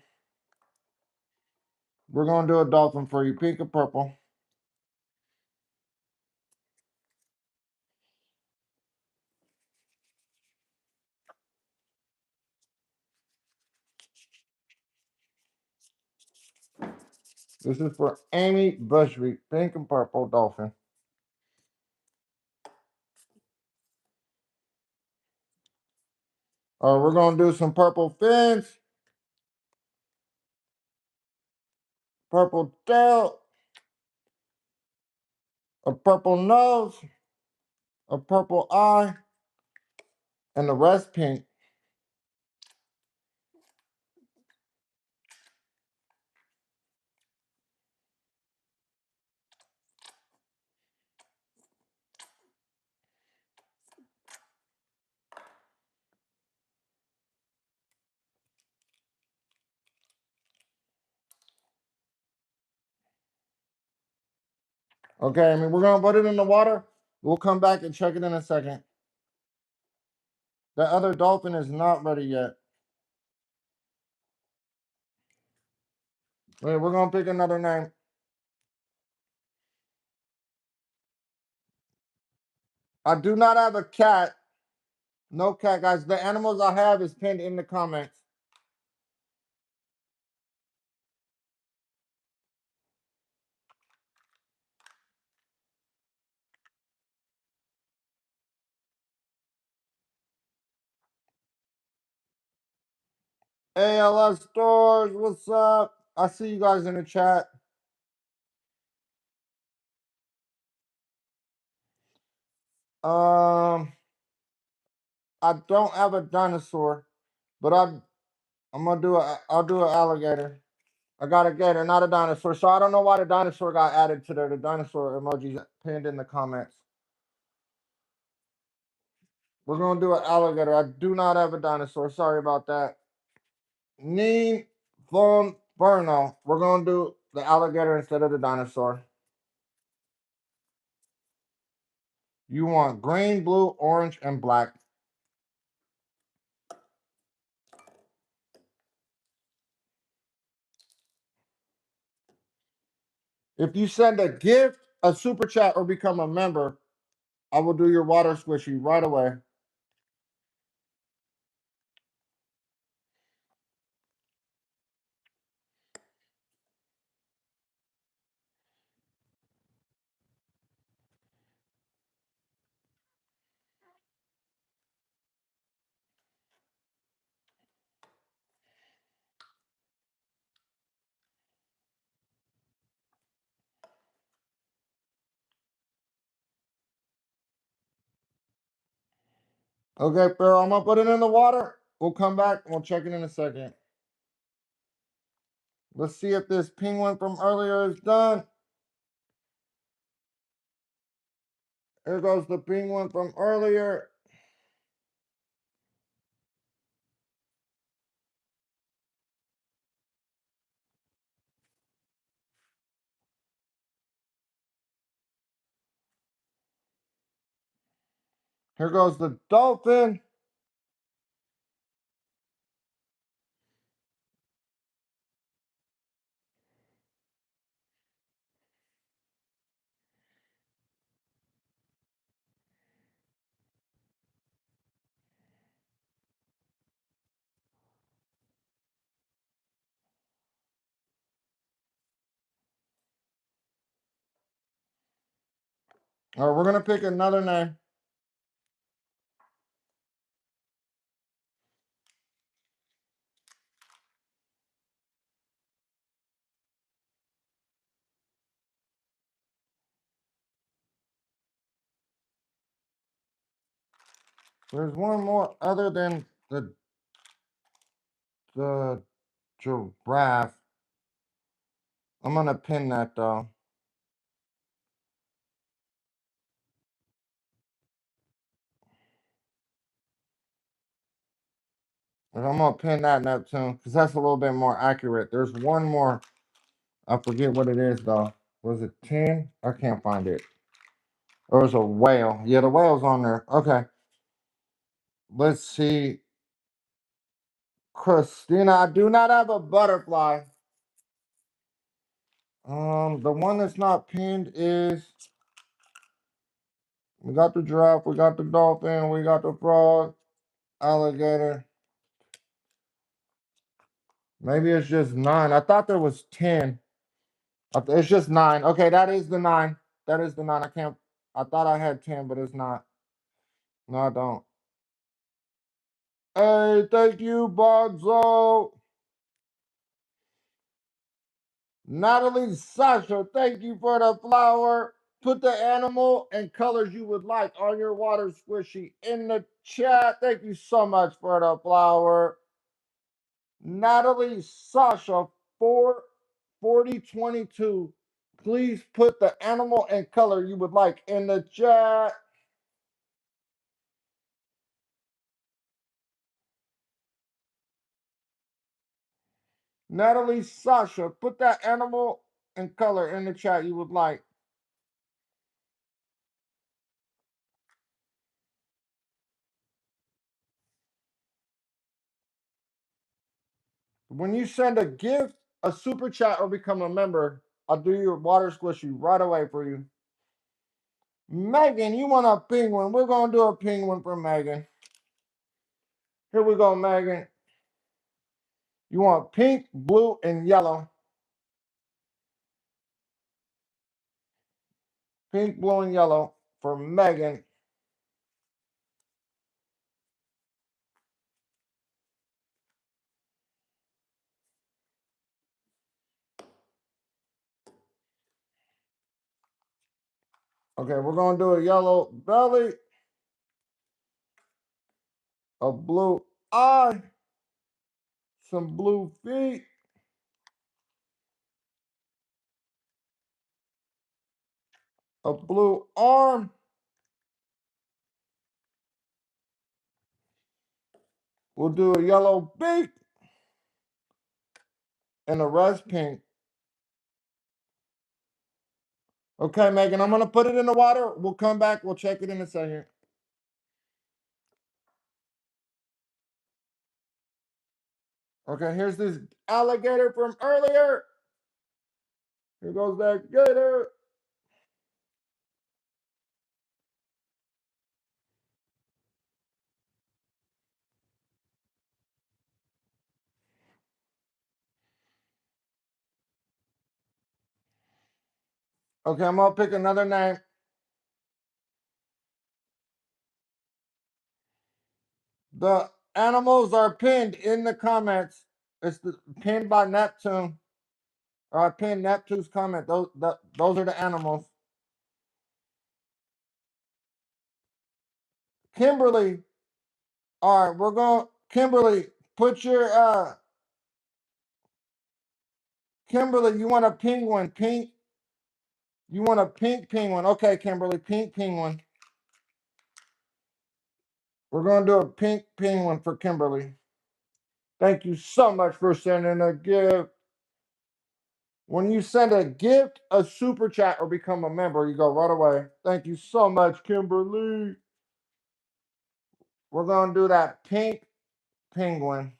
Speaker 1: We're gonna do a dolphin for you, pink and purple. This is for Amy Bushby, pink and purple dolphin. All right, we're gonna do some purple fins, purple tail, a purple nose, a purple eye, and the rest pink. Okay, I mean, we're gonna put it in the water. We'll come back and check it in a second. The other dolphin is not ready yet. Wait, we're gonna pick another name. I do not have a cat. No cat, guys. The animals I have is pinned in the comments. ALS Stores, what's up? I see you guys in the chat. Um, I don't have a dinosaur, but I'm gonna do I'll do an alligator. I got a gator, not a dinosaur. So I don't know why the dinosaur got added to there. The dinosaur emoji's pinned in the comments. We're gonna do an alligator. I do not have a dinosaur. Sorry about that. Neen von Berno. We're gonna do the alligator instead of the dinosaur. You want green, blue, orange, and black. If you send a gift, a super chat, or become a member, I will do your water squishy right away. Okay, Pharaoh, I'm gonna put it in the water. We'll come back and we'll check it in a second. Let's see if this penguin from earlier is done. Here goes the penguin from earlier. Here goes the dolphin. All right, we're gonna pick another name. There's one more other than the giraffe. I'm gonna pin that though. And I'm gonna pin that Neptune because that's a little bit more accurate. There's one more. I forget what it is though. Was it 10? I can't find it. Or was a whale. Yeah, the whale's on there. Okay. Let's see. Christina, I do not have a butterfly. The one that's not pinned is we got the giraffe, we got the dolphin, we got the frog, alligator. Maybe it's just 9. I thought there was 10. It's just 9. Okay, that is the 9. That is the 9. I can't. I thought I had 10, but it's not. No, I don't. Hey, thank you, Bodzo. Natalie Sasha, thank you for the flower. Put the animal and colors you would like on your water squishy in the chat. Thank you so much for the flower. Natalie Sasha 44022. Please put the animal and color you would like in the chat. Natalie Sasha, put that animal and color in the chat you would like. When you send a gift, a super chat, or become a member, I'll do your water squishy right away for you. Megan, you want a penguin? We're gonna do a penguin for Megan. Here we go, Megan. You want pink, blue, and yellow. Pink, blue, and yellow for Megan. Okay, we're gonna do a yellow belly, a blue eye, some blue feet, a blue arm. We'll do a yellow beak and the rest pink. Okay, Megan, I'm gonna put it in the water. We'll come back. We'll check it in a second. Okay, here's this alligator from earlier. Here goes that gator. Okay, I'm gonna pick another name. The animals are pinned in the comments. It's pinned by Neptune. Or I pinned Neptune's comment. Those are the animals. Kimberly. All right, we're going. Kimberly, put your Kimberly, you want a penguin? Pink. You want a pink penguin? Okay, Kimberly, pink penguin. We're gonna do a pink penguin for Kimberly. Thank you so much for sending a gift. When you send a gift, a super chat, or become a member, you go right away. Thank you so much, Kimberly. We're gonna do that pink penguin.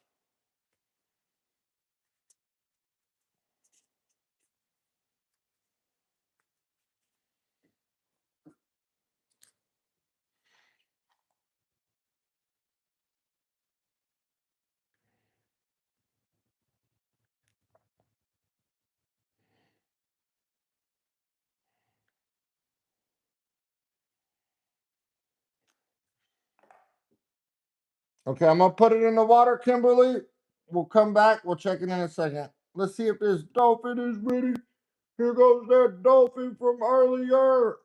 Speaker 1: Okay, I'm gonna put it in the water, Kimberly. We'll come back. We'll check it in a second. Let's see if this dolphin is ready. Here goes that dolphin from earlier.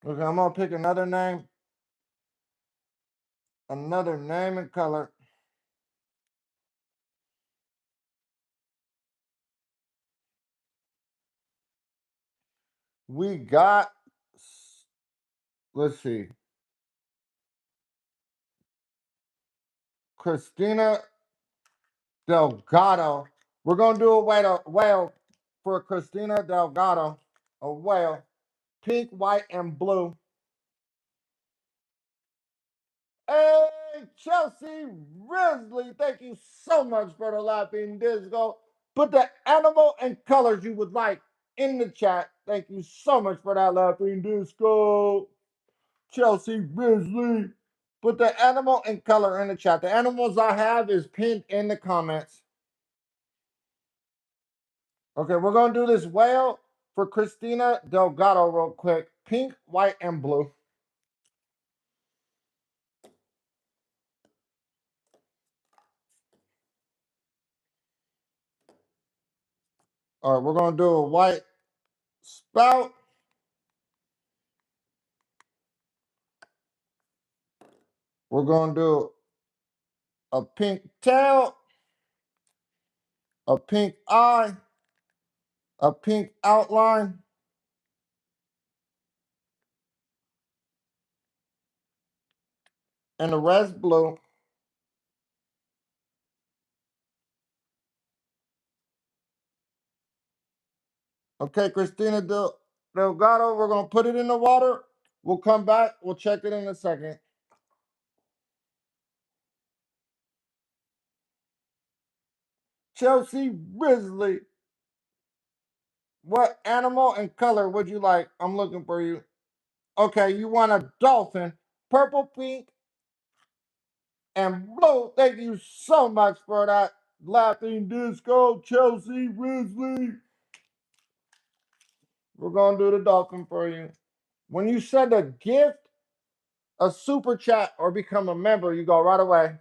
Speaker 1: Okay, I'm gonna pick another name and color. We got, let's see, Christina Delgado. We're gonna do a whale for Christina Delgado. A whale, pink, white, and blue. Hey, Chelsea Risley, thank you so much for the laughing disco. Put the animal and colors you would like in the chat. Thank you so much for that laughing disco. Chelsea Risley, put the animal and color in the chat. The animals I have is pinned in the comments. Okay, we're going to do this whale for Christina Delgado real quick. Pink, white, and blue. All right, we're going to do a white spout. We're going to do a pink tail, a pink eye, a pink outline, and the rest blue. Okay, Christina Delgado, we're going to put it in the water. We'll come back. We'll check it in a second. Chelsea Risley, what animal and color would you like? I'm looking for you. Okay, you want a dolphin, purple, pink, and blue. Thank you so much for that. Laughing Disco, Chelsea Risley. We're going to do the dolphin for you. When you send a gift, a super chat, or become a member, you go right away.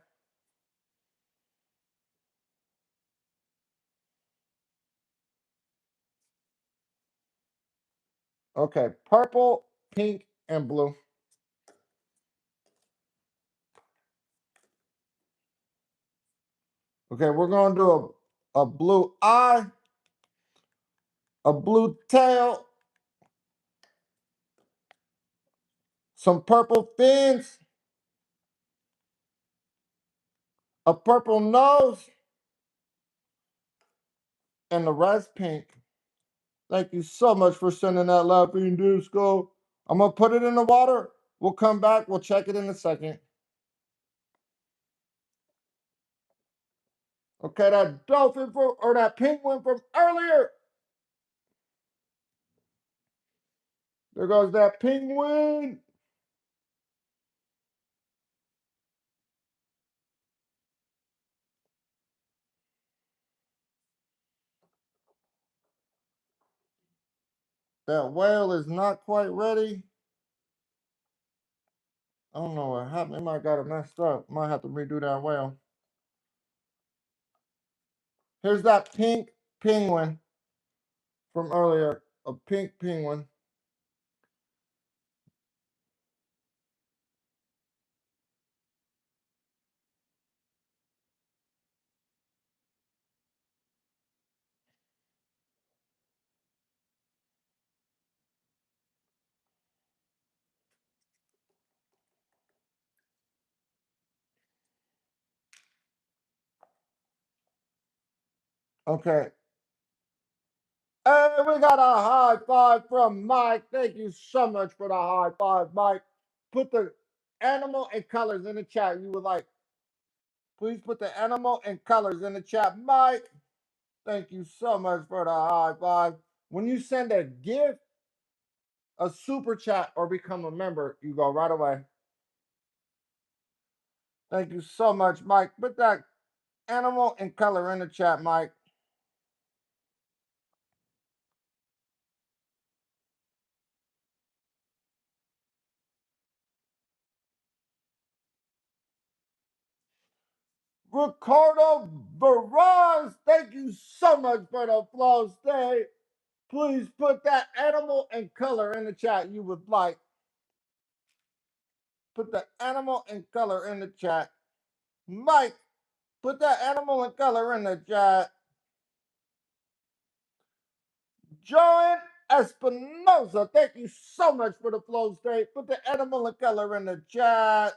Speaker 1: Okay, purple, pink, and blue. Okay, we're going to do a blue eye, a blue tail, some purple fins, a purple nose, and the rest pink. Thank you so much for sending that laughing disco. I'm going to put it in the water. We'll come back. We'll check it in a second. Okay, that dolphin or that penguin from earlier. There goes that penguin. That whale is not quite ready. I don't know what happened. It might got it messed up. Might have to redo that whale. Here's that pink penguin from earlier. A pink penguin. Okay. Hey, we got a high five from Mike. Thank you so much for the high five, Mike. Put the animal and colors in the chat you would like. Please put the animal and colors in the chat, Mike. Thank you so much for the high five. When you send a gift, a super chat, or become a member, you go right away. Thank you so much, Mike. Put that animal and color in the chat, Mike. Ricardo Barras, thank you so much for the flow stay. Please put that animal and color in the chat you would like. Put the animal and color in the chat. Mike, put that animal and color in the chat. Joan Espinosa, thank you so much for the flow state. Put the animal and color in the chat.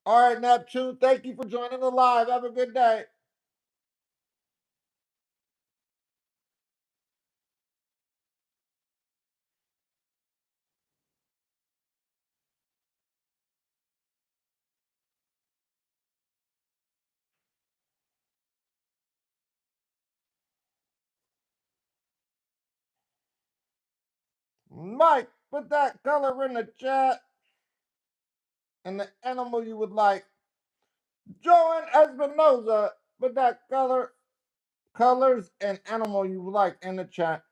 Speaker 1: All right, Neptune, thank you for joining the live. Have a good day. Mike, put that color in the chat and the animal you would like. Joan Espinosa, put that colors, and animal you would like in the chat.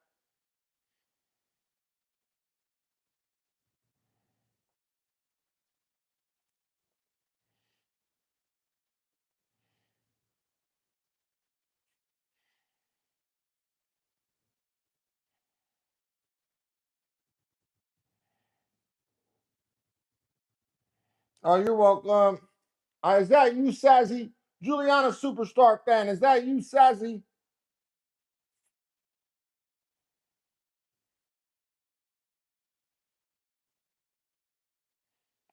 Speaker 1: Oh, you're welcome. Is that you, Sazzy? Juliana Superstar fan. Is that you, Sazzy?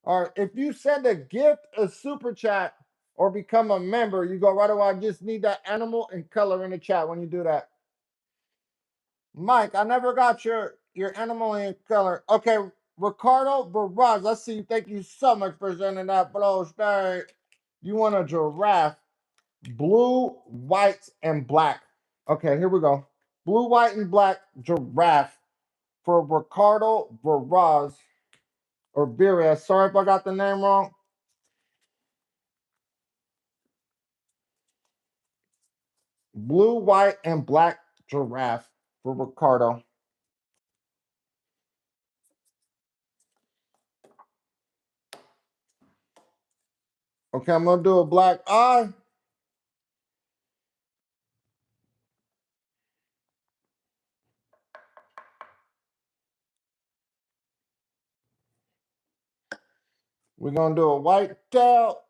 Speaker 1: All right, if you send a gift, a super chat, or become a member, you go right away. I just need that animal and color in the chat when you do that. Mike, I never got your animal and color. Okay, Ricardo Barraz, I see you. Thank you so much for sending that blow stay. You want a giraffe, blue, white, and black. Okay, here we go. Blue, white, and black giraffe for Ricardo Barraz or Birria. Sorry if I got the name wrong. Blue, white, and black giraffe for Ricardo. Okay, I'm gonna do a black eye. We're gonna do a white tail.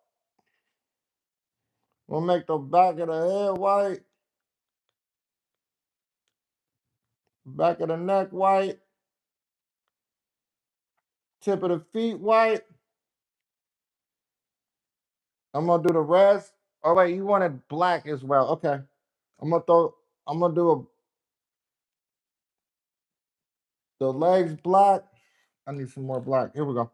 Speaker 1: We'll make the back of the head white, back of the neck white, tip of the feet white. I'm gonna do the rest. Oh wait, you wanted black as well. Okay. I'm gonna do the legs black. I need some more black. Here we go.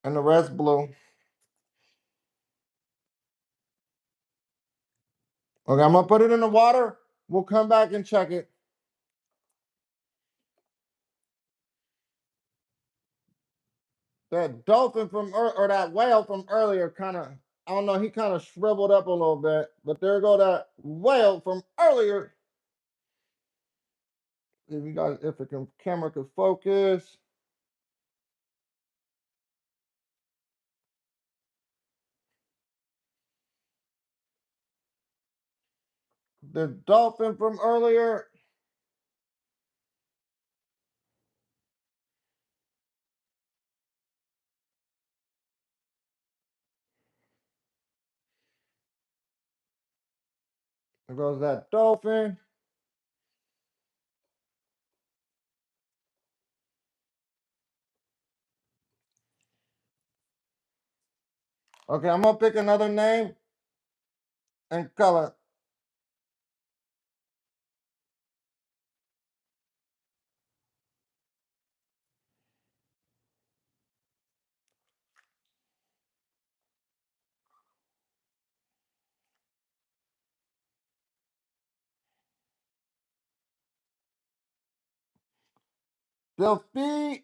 Speaker 1: And the rest blue. Okay, I'm gonna put it in the water. We'll come back and check it. That dolphin from or that whale from earlier kind of, I don't know, he kind of shriveled up a little bit. But there go that whale from earlier. If you guys, if the camera could focus. The dolphin from earlier. There goes that dolphin. Okay, I'm gonna pick another name and color. Delphi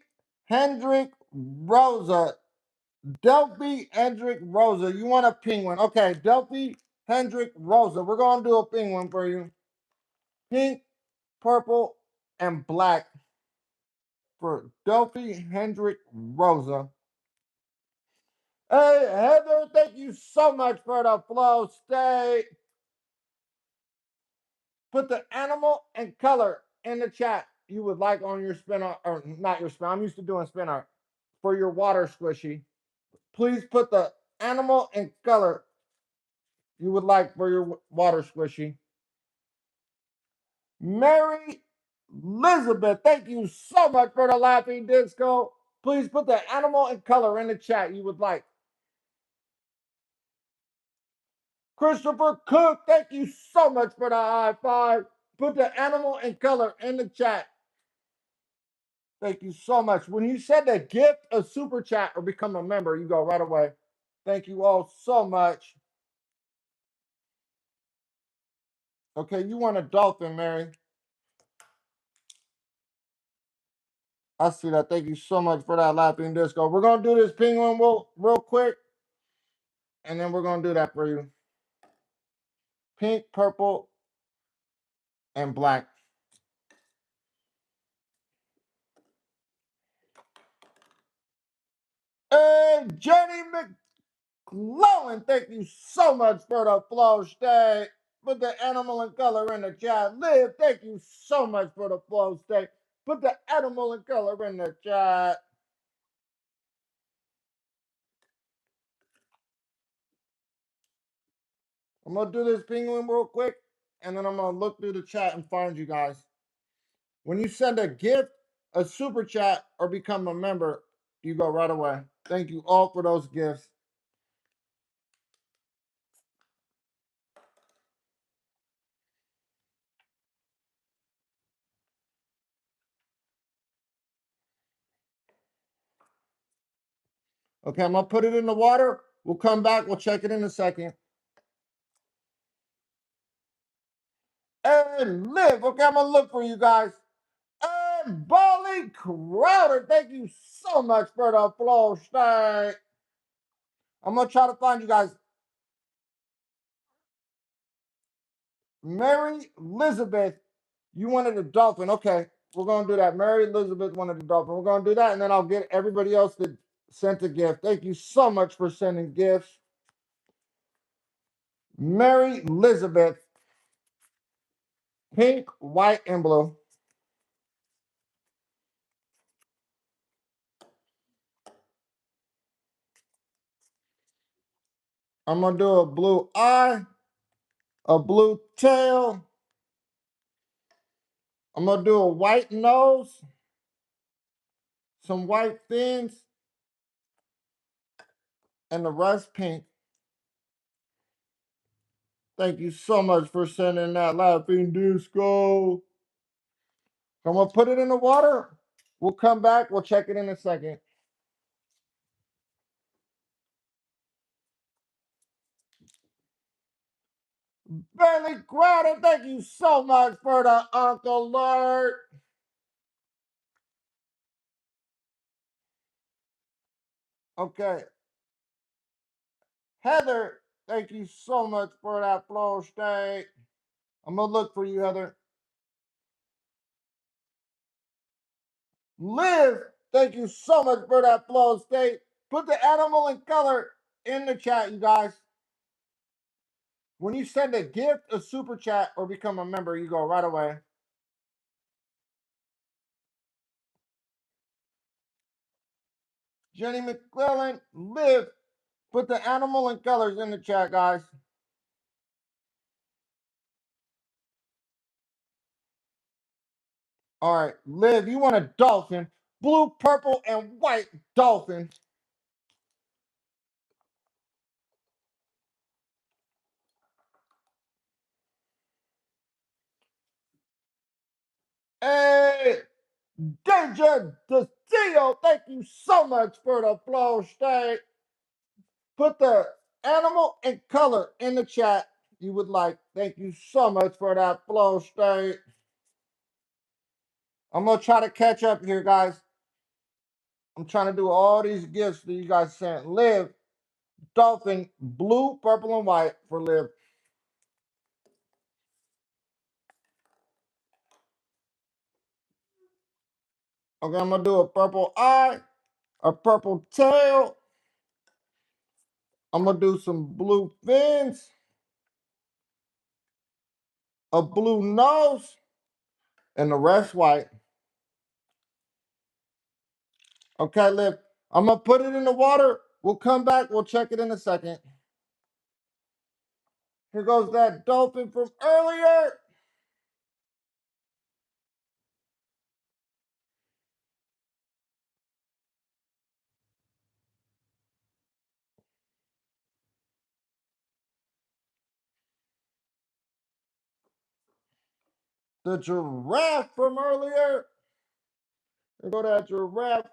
Speaker 1: Hendrick Rosa. Delphi Hendrick Rosa. You want a penguin? Okay, Delphi Hendrick Rosa. We're gonna do a penguin for you. Pink, purple, and black for Delphi Hendrick Rosa. Hey, Heather, thank you so much for the flow state. Put the animal and color in the chat you would like on your spin art, or not your spin. I'm used to doing spin art for your water squishy. Please put the animal and color you would like for your water squishy. Mary Elizabeth, thank you so much for the laughing disco. Please put the animal and color in the chat you would like. Christopher Cook, thank you so much for the high five. Put the animal and color in the chat. Thank you so much. When you said the gift, a super chat, or become a member, you go right away. Thank you all so much. Okay, you want a dolphin, Mary. I see that. Thank you so much for that laughing disco. We're going to do this penguin real quick, and then we're going to do that for you. Pink, purple, and black. And Jenny McClellan, thank you so much for the flow state. Put the animal and color in the chat. Liv, thank you so much for the flow state. Put the animal and color in the chat. I'm going to do this penguin real quick, and then I'm going to look through the chat and find you guys. When you send a gift, a super chat, or become a member, you go right away. Thank you all for those gifts. Okay, I'm gonna put it in the water. We'll come back. We'll check it in a second. And Liv, okay, I'm gonna look for you guys. And Bolly Crowder, thank you so much for the flow state. I'm gonna try to find you guys. Mary Elizabeth, you wanted a dolphin. Okay, we're gonna do that. Mary Elizabeth wanted a dolphin. We're gonna do that, and then I'll get everybody else that sent a gift. Thank you so much for sending gifts. Mary Elizabeth, pink, white, and blue. I'm gonna do a blue eye, a blue tail. I'm gonna do a white nose, some white fins, and the rest pink. Thank you so much for sending that laughing disco. I'm gonna put it in the water. We'll come back. We'll check it in a second. Bentley Crowder, thank you so much for the Uncle Alert. Okay. Heather, thank you so much for that flow state. I'm gonna look for you, Heather. Liv, thank you so much for that flow state. Put the animal and color in the chat, you guys. When you send a gift, a super chat, or become a member, you go right away. Jenny McClellan, Liv, put the animal and colors in the chat, guys. All right, Liv, you want a dolphin. Blue, purple, and white dolphin. Hey, Danger Castillo, thank you so much for the flow state. Put the animal and color in the chat you would like. Thank you so much for that flow state. I'm going to try to catch up here, guys. I'm trying to do all these gifts that you guys sent. Liv, dolphin, blue, purple, and white for Liv. Okay, I'm going to do a purple eye, a purple tail. I'm going to do some blue fins, a blue nose, and the rest white. Okay, Liv, I'm going to put it in the water. We'll come back. We'll check it in a second. Here goes that dolphin from earlier. The giraffe from earlier. Here go that giraffe.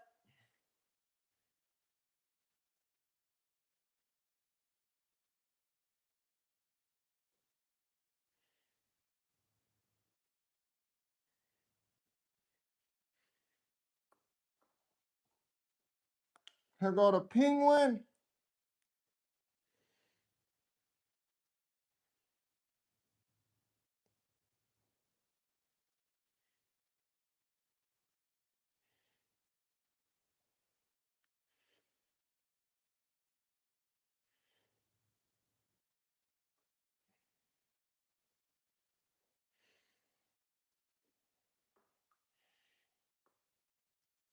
Speaker 1: Here go the penguin.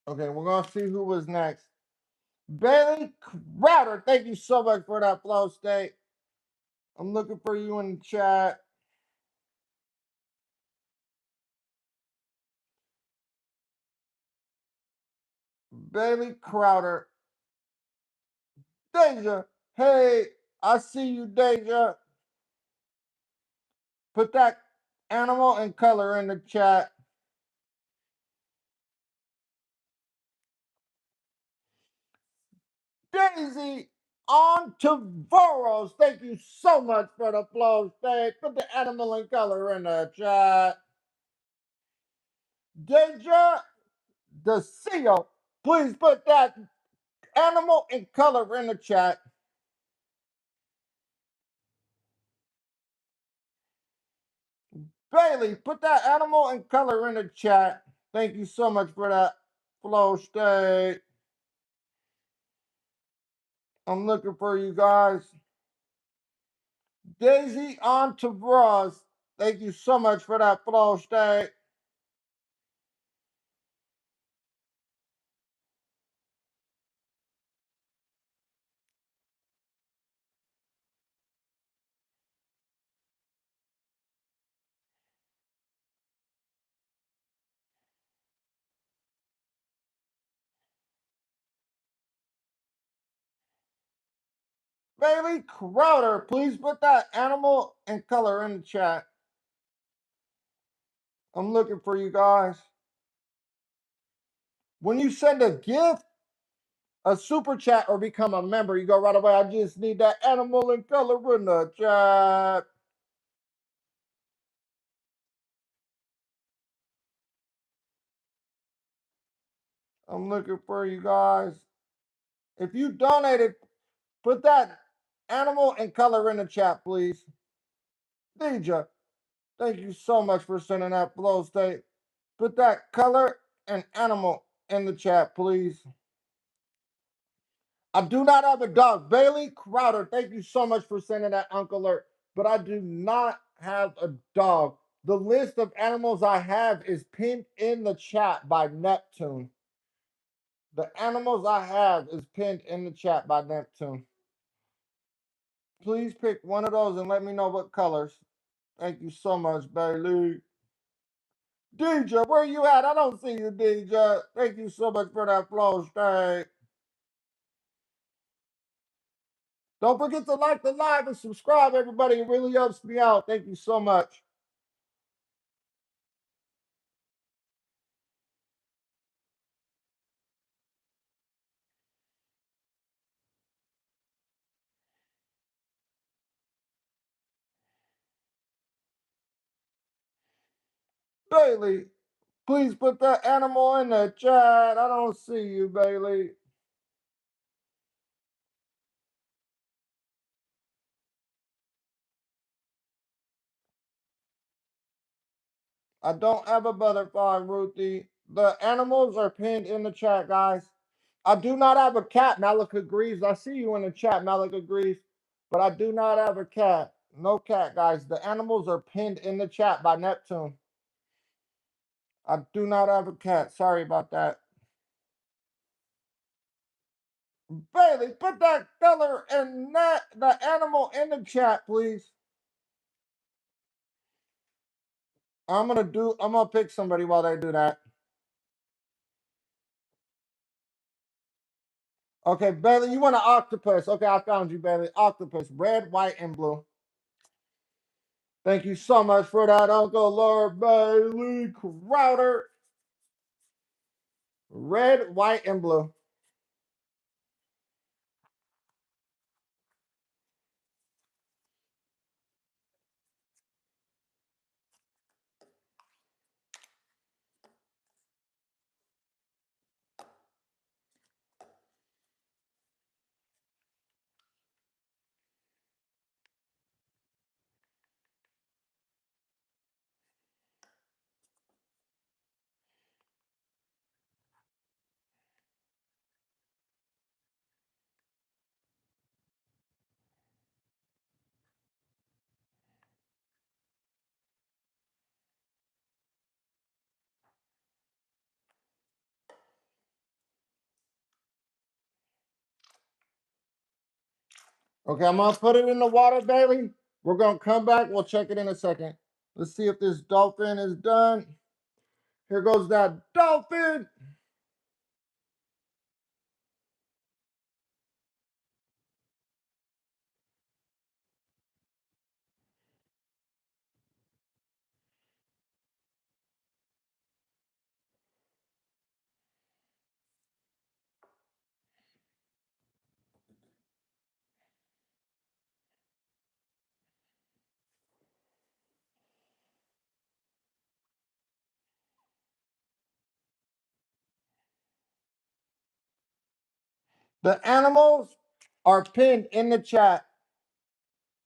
Speaker 1: Okay, we're going to see who was next. Bailey Crowder, thank you so much for that flow state. I'm looking for you in the chat. Bailey Crowder. Deja. Hey, I see you, Deja. Put that animal and color in the chat. Daisy on Tavaros. Thank you so much for the flow state. Put the animal and color in the chat. Deja DeCio, please put that animal and color in the chat. Bailey, put that animal and color in the chat. Thank you so much for that flow state. I'm looking for you guys. Daisy on Tavaros. Thank you so much for that flow state. Bailey Crowder, please put that animal and color in the chat. I'm looking for you guys. When you send a gift, a super chat, or become a member, you go right away. I just need that animal and color in the chat. I'm looking for you guys. If you donated, put that animal and color in the chat, please. Deja, thank you so much for sending that flow state. Put that color and animal in the chat, please. I do not have a dog. Bailey Crowder, thank you so much for sending that Uncle Alert. But I do not have a dog. The list of animals I have is pinned in the chat by Neptune. The animals I have is pinned in the chat by Neptune. Please pick one of those and let me know what colors. Thank you so much, Bailey. DJ, where you at? I don't see you, DJ. Thank you so much for that flow state. Don't forget to like the live and subscribe, everybody. It really helps me out. Thank you so much. Bailey, please put that animal in the chat. I don't see you, Bailey. I don't have a butterfly, Ruthie. The animals are pinned in the chat, guys. I do not have a cat, Malika agrees. I see you in the chat, Malika agrees. But I do not have a cat. No cat, guys. The animals are pinned in the chat by Neptune. I do not have a cat. Sorry about that. Bailey, put that color and the animal in the chat, please. I'm gonna pick somebody while they do that. Okay, Bailey, you want an octopus. Okay, I found you, Bailey. Octopus, red, white, and blue. Thank you so much for that, Uncle Lord Bailey Crowder. Red, white, and blue. Okay, I'm gonna put it in the water, Bailey. We're gonna come back. We'll check it in a second. Let's see if this dolphin is done. Here goes that dolphin. The animals are pinned in the chat.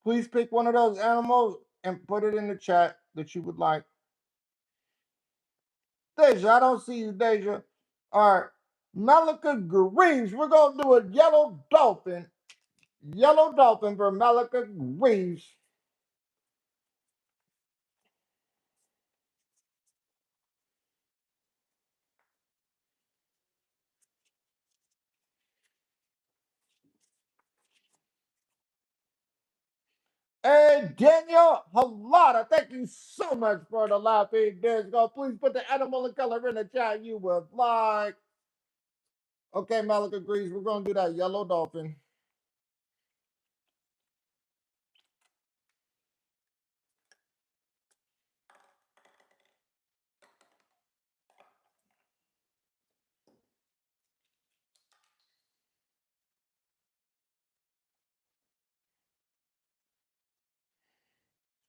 Speaker 1: Please pick one of those animals and put it in the chat that you would like. Deja, I don't see you, Deja. All right. Malika Greaves. We're going to do a yellow dolphin. Yellow dolphin for Malika Greaves. Hey, Daniel Halada, thank you so much for the laughing disco. Please put the animal and color in the chat you would like. Okay, Malika agrees. We're going to do that yellow dolphin.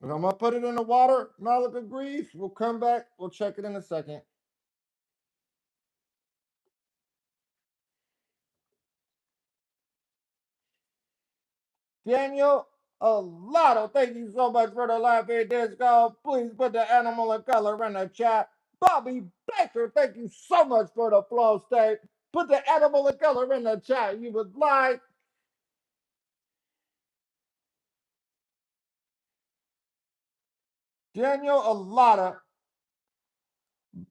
Speaker 1: And I'm going to put it in the water. Malika agrees. We'll come back. We'll check it in a second. Daniel Alato, thank you so much for the laughing disco. Please put the animal and color in the chat. Bobby Baker, thank you so much for the flow state. Put the animal and color in the chat you would like. Daniel Alata.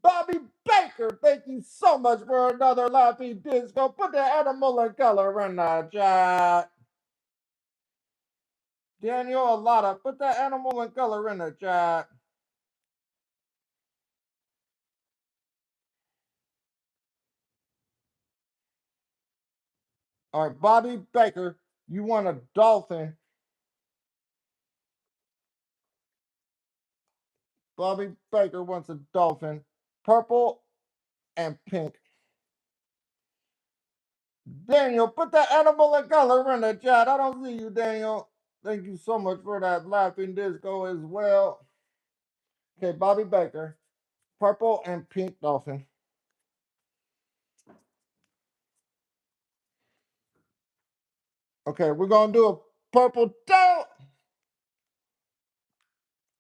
Speaker 1: Bobby Baker, thank you so much for another laughing disco. Put the animal and color in the chat. Daniel Alata, put the animal and color in the chat. All right, Bobby Baker, you want a dolphin. Bobby Baker wants a dolphin. Purple and pink. Daniel, put the animal and color in the chat. I don't see you, Daniel. Thank you so much for that laughing disco as well. Okay, Bobby Baker. Purple and pink dolphin. Okay, we're going to do a purple tail.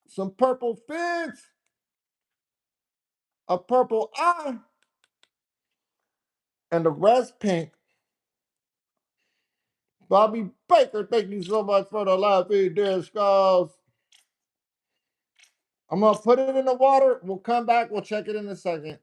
Speaker 1: Some purple fins. A purple eye. And the rest pink. Bobby Baker, thank you so much for the laughing discos. I'm going to put it in the water. We'll come back. We'll check it in a second.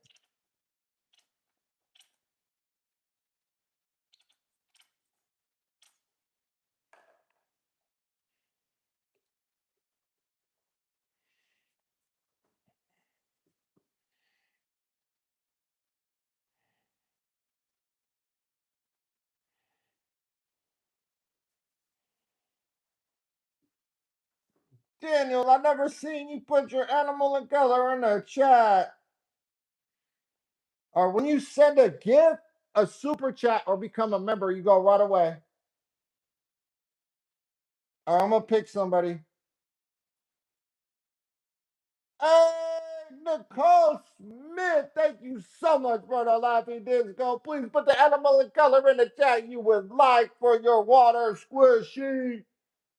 Speaker 1: Daniel, I never seen you put your animal and color in the chat. Or when you send a gift, a super chat, or become a member, you go right away. All right, I'm going to pick somebody. Hey, Nicole Smith, thank you so much for the laughing disco. Please put the animal and color in the chat you would like for your water squishy.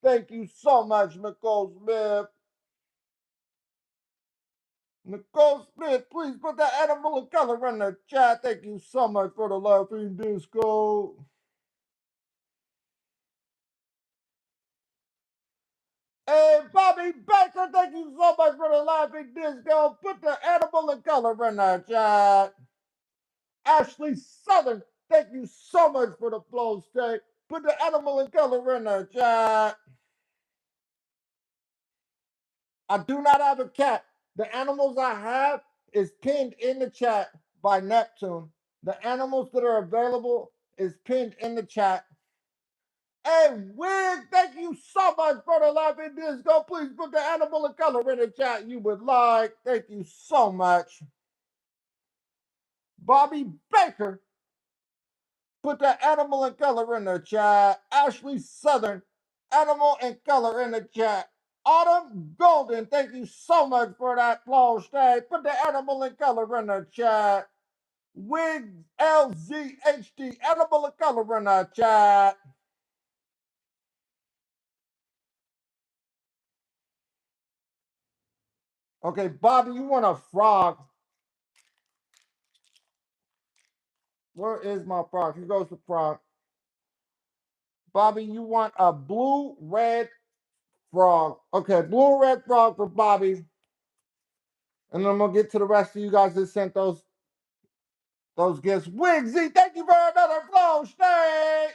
Speaker 1: Thank you so much, Nicole Smith. Nicole Smith, please put the animal and color in the chat. Thank you so much for the laughing disco. Hey, Bobby Baker, thank you so much for the laughing disco. Put the animal and color in the chat. Ashley Southern, thank you so much for the flow state. Put the animal and color in the chat. I do not have a cat. The animals I have is pinned in the chat by Neptune. The animals that are available is pinned in the chat. Hey, Wig, thank you so much for the laughing disco. Please put the animal and color in the chat you would like. Thank you so much. Bobby Baker, put the animal and color in the chat. Ashley Southern, animal and color in the chat. Autumn Golden, thank you so much for that flow stay. Put the animal and color in the chat. Wigs LZHD, edible and color in the chat. Okay, Bobby, you want a frog. Where is my frog? Here goes the frog. Bobby, you want a blue-red frog. Okay, blue-red frog for Bobby. And then I'm going to get to the rest of you guys that sent those gifts. Wigsy, thank you for another flow state.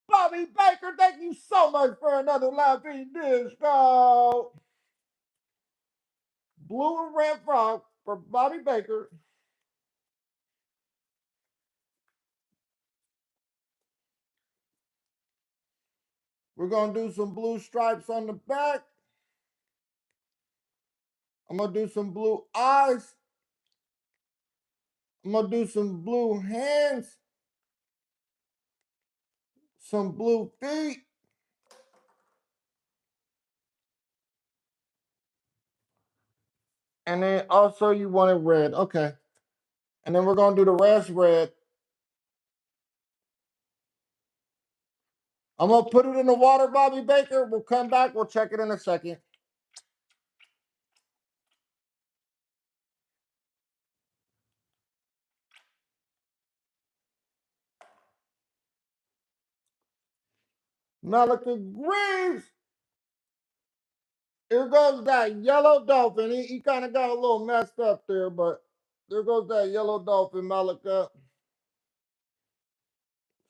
Speaker 1: Bobby Baker, thank you so much for another laughing disco. Blue and red frog for Bobby Baker. We're going to do some blue stripes on the back. I'm going to do some blue eyes. I'm going to do some blue hands. Some blue feet. And then also you wanted red. Okay. And then we're going to do the rest red. I'm going to put it in the water, Bobby Baker. We'll come back. We'll check it in a second. Malika Greaves. Here goes that yellow dolphin. He kind of got a little messed up there, but there goes that yellow dolphin, Malika.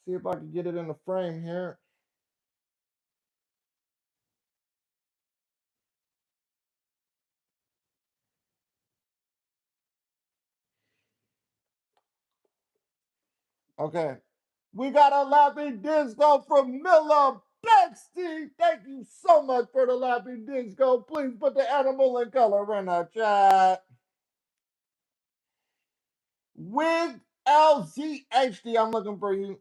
Speaker 1: See if I can get it in the frame here. Okay. We got a laughing disco from Miller Bexty. Thank you so much for the laughing disco. Please put the animal in color in the chat. Wig LZHD, I'm looking for you.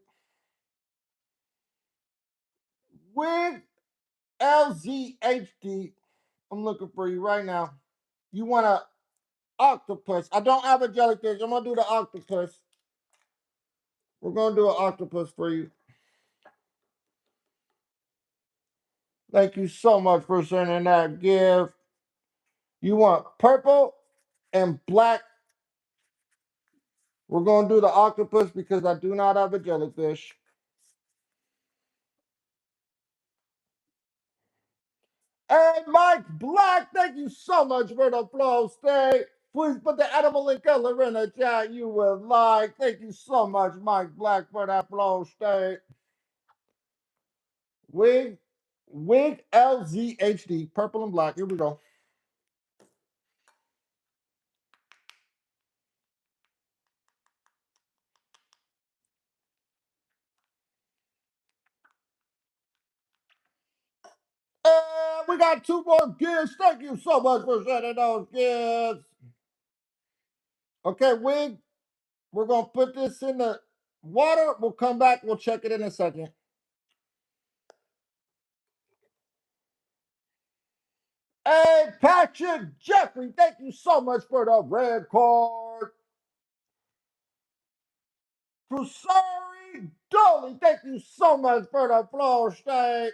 Speaker 1: Wig LZHD, I'm looking for you right now. You want a octopus? I don't have a jellyfish. I'm gonna do the octopus. We're gonna do an octopus for you. Thank you so much for sending that gift. You want purple and black. We're gonna do the octopus because I do not have a jellyfish. And Mike Black, thank you so much for the flow state. Please put the edible in color in the chat you would like. Thank you so much, Mike Black, for that flow state. Wig LZHD, purple and black. Here we go. And we got two more gifts. Thank you so much for sending those gifts. Okay, Wig, we're going to put this in the water. We'll come back. We'll check it in a second. Hey, Patrick Jeffrey, thank you so much for the red card. Fusari Dolly, thank you so much for the floor state.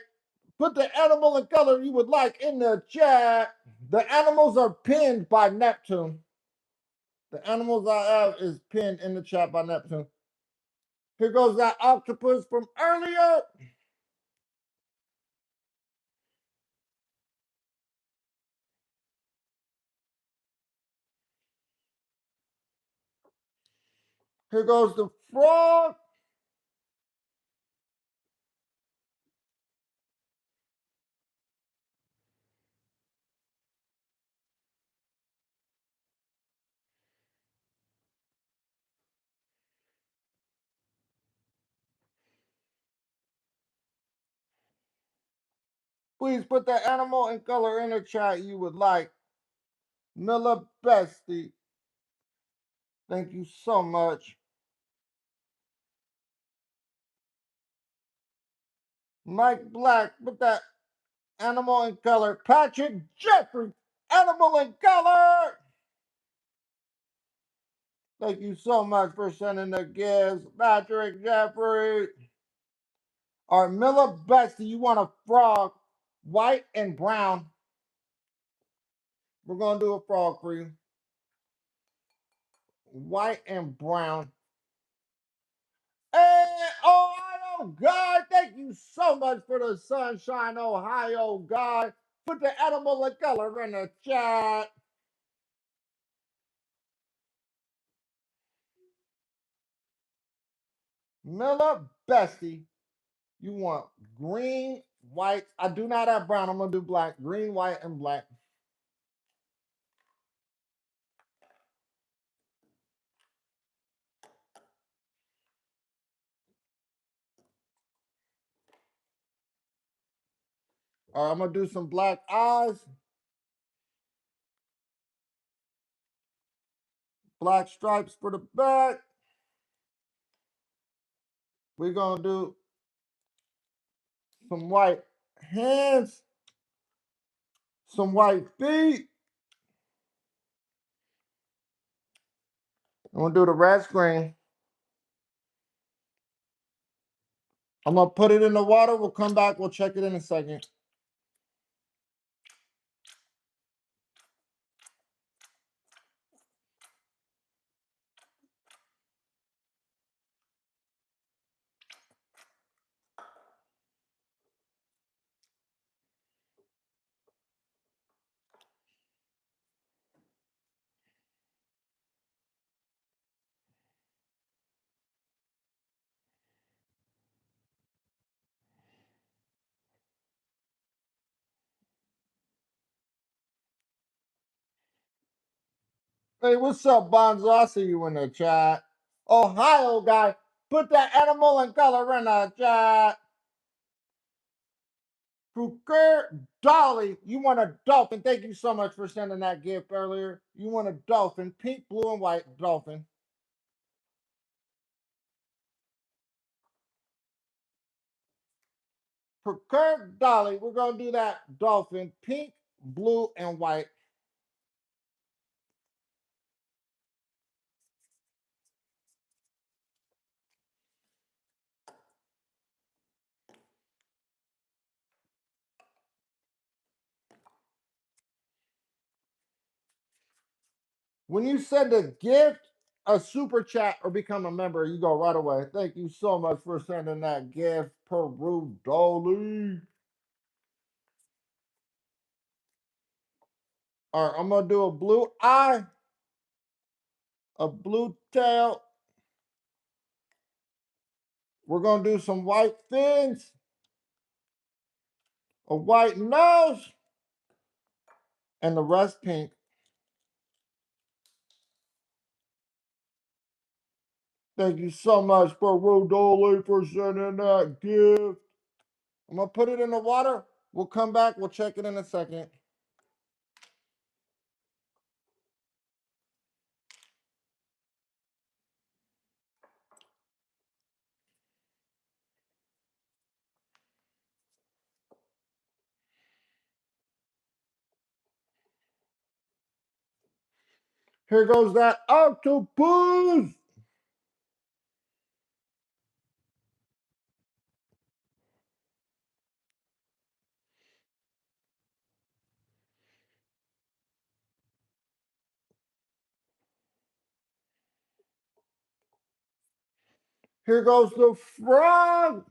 Speaker 1: Put the animal and color you would like in the chat. The animals are pinned by Neptune. The animals I have is pinned in the chat by Neptune. Here goes that octopus from earlier. Here goes the frog. Please put the animal and color in the chat you would like. Miller Bestie, thank you so much. Mike Black, put that animal in color. Patrick Jeffrey, animal in color. Thank you so much for sending the gifts, Patrick Jeffrey. All right, Miller Bestie, you want a frog, white and brown. We're gonna do a frog for you, white and brown. Hey, Ohio God, thank you so much for the sunshine, Ohio God. Put the animal of color in the chat. Miller Bestie, you want green, white. I do not have brown. I'm gonna do black. Green, white, and black. All right, I'm gonna do some black eyes, black stripes for the back. We're gonna do some white hands, some white feet. I'm gonna do the red screen. I'm gonna put it in the water. We'll come back. We'll check it in a second. Hey, what's up, Bonzo? I see you in the chat. Ohio guy, put that animal and color in the chat. Fuker Dolly, you want a dolphin. Thank you so much for sending that gift earlier. You want a dolphin, pink, blue, and white dolphin. For Kurt Dolly, we're going to do that dolphin, pink, blue, and white. When you send a gift, a super chat, or become a member, you go right away. Thank you so much for sending that gift, Peru Dolly. All right, I'm going to do a blue eye, a blue tail. We're going to do some white fins, a white nose, and the rest pink. Thank you so much for Rodoli for sending that gift. I'm going to put it in the water. We'll come back. We'll check it in a second. Here goes that octopus. Here goes the frog.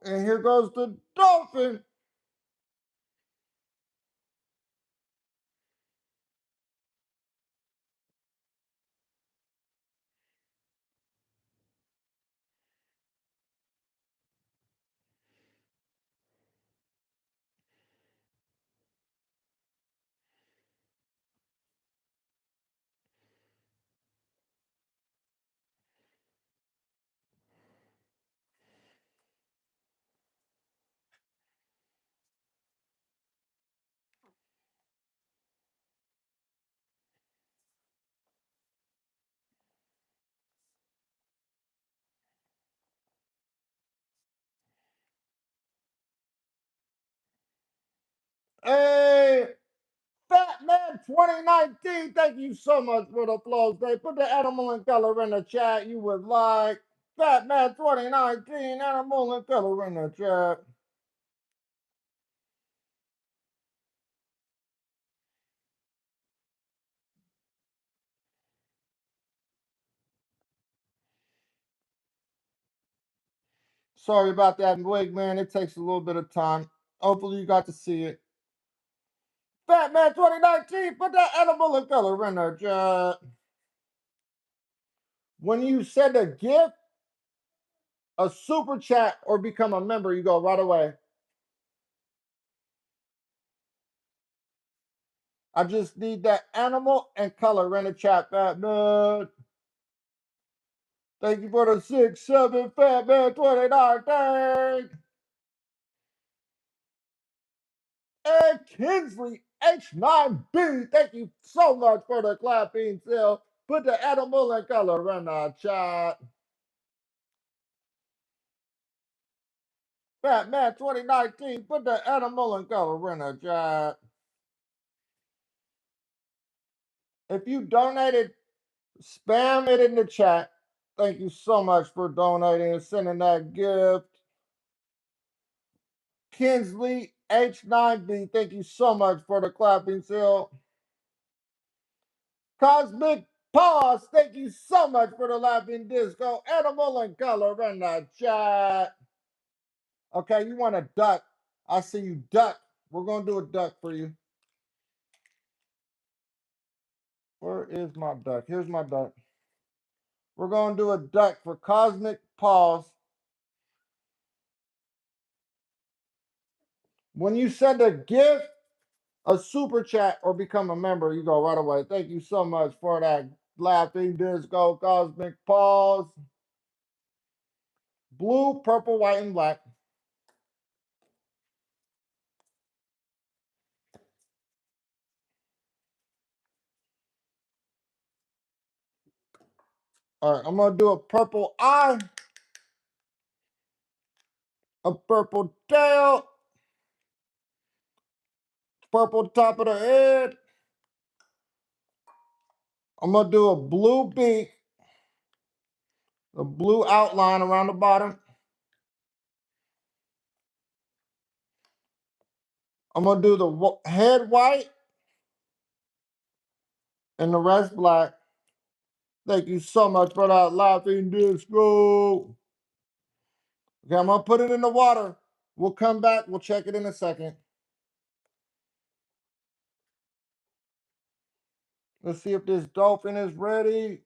Speaker 1: And here goes the dolphin. Hey, Fat Man 2019, thank you so much for the flows. They put the animal and color in the chat you would like. Fat Man 2019, animal and color in the chat. Sorry about that wig, man. It takes a little bit of time. Hopefully you got to see it. Fat Man 2019, put that animal and color in the chat. When you send a gift, a super chat, or become a member, you go right away. I just need that animal and color in the chat, Fat Man. Thank you for the 6-7 Fat Man 2019. And Kinsley H9B, thank you so much for the clapping seal. Put the animal and color in the chat. Fat Man 2019, put the animal and color in the chat. If you donated, spam it in the chat. Thank you so much for donating and sending that gift. Kinsley H9B, thank you so much for the clapping seal. Cosmic Pause, thank you so much for the laughing disco. Animal and color in the chat. Okay, you want a duck. I see you, duck. We're going to do a duck for you. Where is my duck? Here's my duck. We're going to do a duck for Cosmic Pause. When you send a gift, a super chat, or become a member, you go right away. Thank you so much for that laughing disco Cosmic Pause. Blue, purple, white, and black. All right, I'm going to do a purple eye, a purple tail, purple top of the head. I'm going to do a blue beak, a blue outline around the bottom. I'm going to do the head white and the rest black. Thank you so much for that laughing disco. Okay, I'm going to put it in the water. We'll come back. We'll check it in a second. Let's see if this dolphin is ready.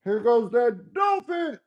Speaker 1: Here goes that dolphin.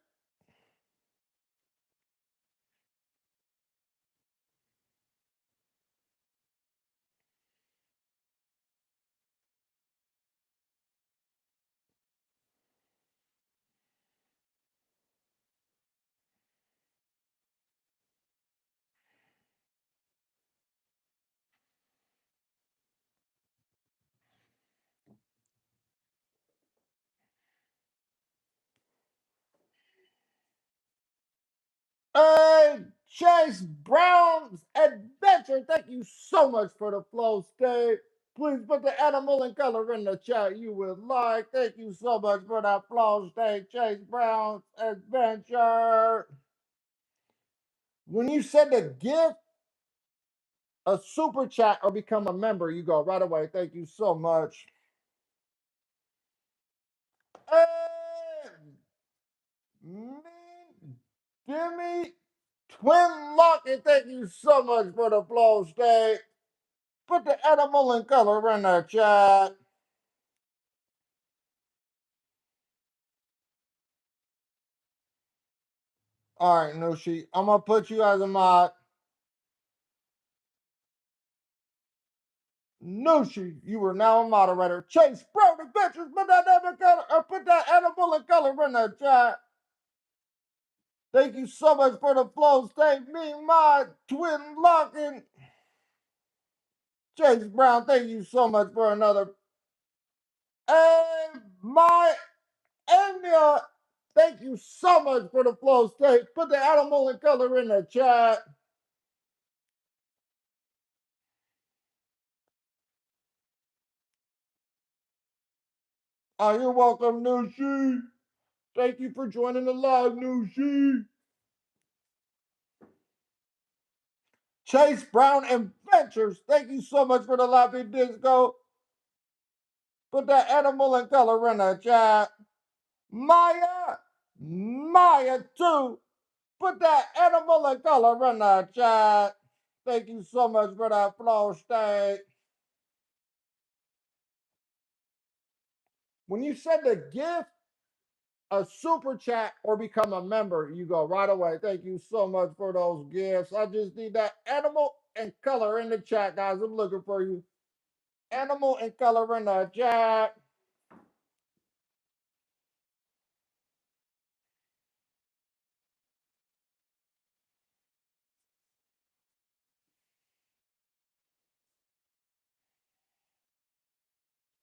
Speaker 1: Hey, Chase Brown's Adventure. Thank you so much for the flow state. Please put the animal and color in the chat you would like. Thank you so much for that flow state, Chase Brown's Adventure. When you send a gift, a super chat, or become a member, you go right away. Thank you so much. And me, Jimmy, Twin Locket, thank you so much for the flow state. Put the animal and color in the chat. All right, Nushi, I'm gonna put you as a mod. Nushi, you are now a moderator. Chase Bro Adventures, put that animal and color in the chat. Thank you so much for the flow state. Me, my twin locking. Chase Brown, thank you so much for another. And my Anya, thank you so much for the flow state. Put the animal and color in the chat. Oh, you're welcome, Nushi. Thank you for joining the live, Nushi. Chase Brown Adventures, thank you so much for the laughing disco. Put that animal and color in the chat. Maya too. Put that animal and color in the chat. Thank you so much for that flow state. When you send a gift, a super chat, or become a member, you go right away. Thank you so much for those gifts. I just need that animal and color in the chat, guys. I'm looking for you. Animal and color in the chat.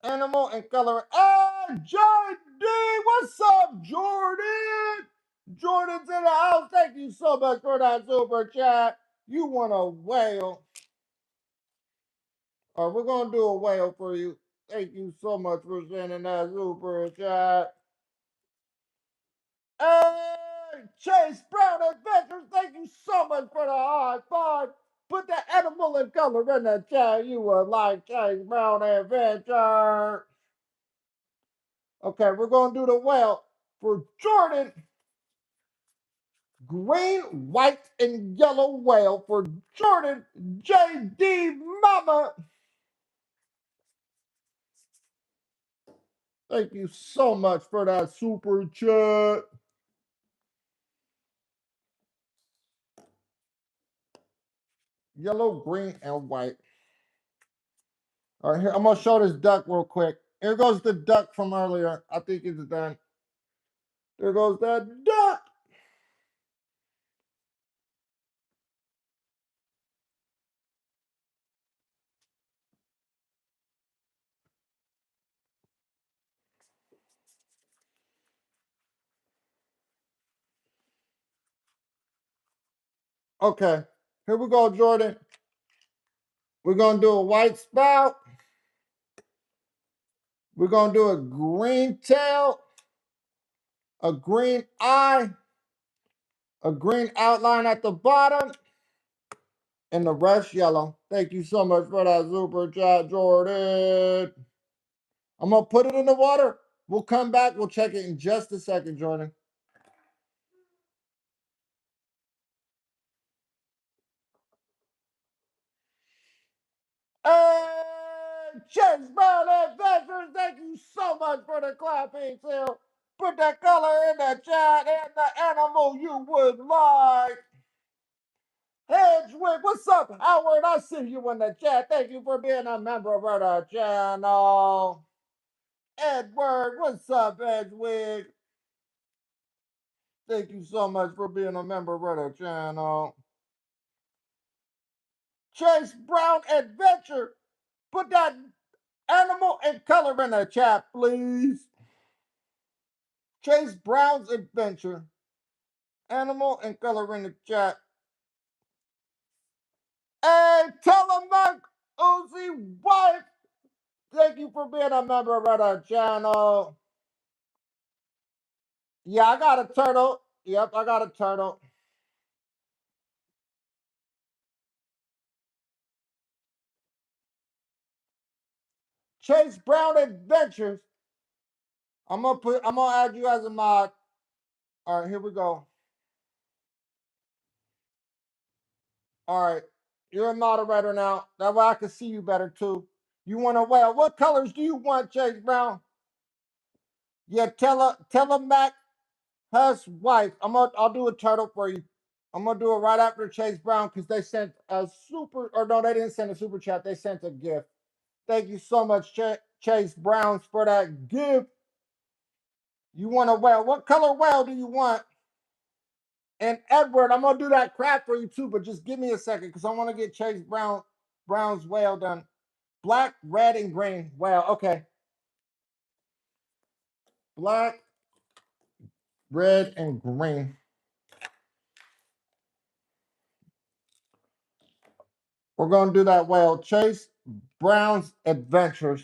Speaker 1: Animal and color. Hey, JD, what's up, Jordan? Jordan's in the house. Thank you so much for that super chat. You want a whale. All right, we're going to do a whale for you. Thank you so much for sending that super chat. Hey, Chase Brown Adventures, thank you so much for the high five. Put the animal and color in the chat. You would like Chase Brown Adventure. Okay, we're going to do the whale for Jordan. Green, white, and yellow whale for Jordan JD Mama. Thank you so much for that super chat. Yellow, green, and white. All right, here, I'm going to show this duck real quick. Here goes the duck from earlier. I think it's done. There goes that duck. Okay, here we go, Jordan. We're going to do a white spout. We're going to do a green tail, a green eye, a green outline at the bottom, and the rest yellow. Thank you so much for that super chat, Jordan. I'm going to put it in the water. We'll come back. We'll check it in just a second, Jordan. And Chase Brown Adventures, thank you so much for the clapping, too. Put that color in the chat and the animal you would like. Hedgewig, what's up, Howard? I see you in the chat. Thank you for being a member of our channel. Edward, what's up, Hedgewig? Thank you so much for being a member of our channel. Chase Brown Adventure, put that animal and color in the chat, please. Chase Brown's Adventure, animal and color in the chat. And tell him my Uzi wife, thank you for being a member of our channel. Yeah, I got a turtle. Yep, I got a turtle. Chase Brown Adventures. I'm gonna add you as a mod. All right, here we go. All right, you're a moderator now. That way I can see you better too. You want a whale? What colors do you want, Chase Brown? Yeah, tell her Mac Huss wife. I'll do a turtle for you. I'm gonna do it right after Chase Brown because they sent a super, or no, they didn't send a super chat. They sent a gift. Thank you so much, Chase Browns, for that gift. You want a whale? What color whale do you want? And Edward, I'm gonna do that crap for you too, but just give me a second because I want to get Chase Brown's whale done. black, red, and green. Well, okay. Black, red, and green. We're going to do that whale. Chase Brown's Adventures.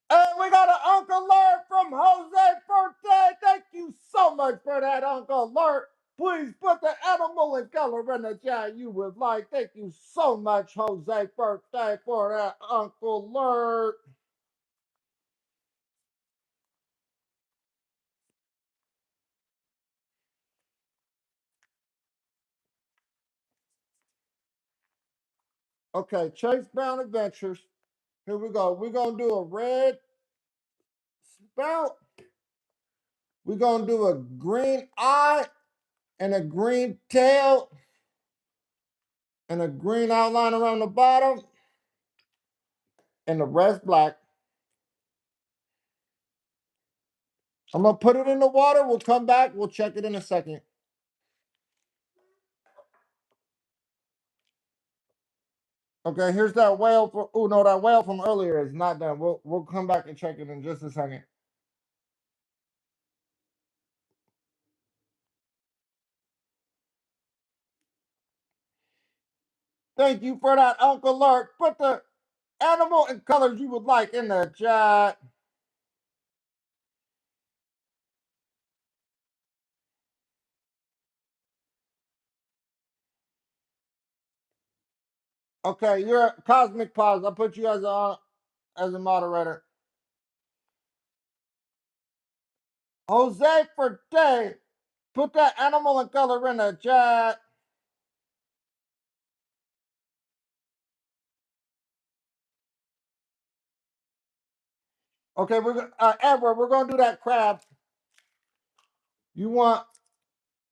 Speaker 1: Hey, we got an Uncle Alert from Jose Forte. Thank you so much for that, Uncle Alert. Please put the animal and color in the chat you would like. Thank you so much, Jose Forte, for that, Uncle Alert. Okay, Chase Brown Adventures. Here we go. We're going to do a red spout. We're going to do a green eye and a green tail and a green outline around the bottom and the rest black. I'm going to put it in the water. We'll come back. We'll check it in a second. Okay, here's that whale. Oh, no, that whale from earlier is not done. We'll come back and check it in just a second. Thank you for that, Uncle Lark. Put the animal and colors you would like in the chat. Okay, you're a Cosmic Pause. I'll put you as a moderator. Jose Forte, put that animal and color in the chat. Okay, Edward, we're gonna do that crab. You want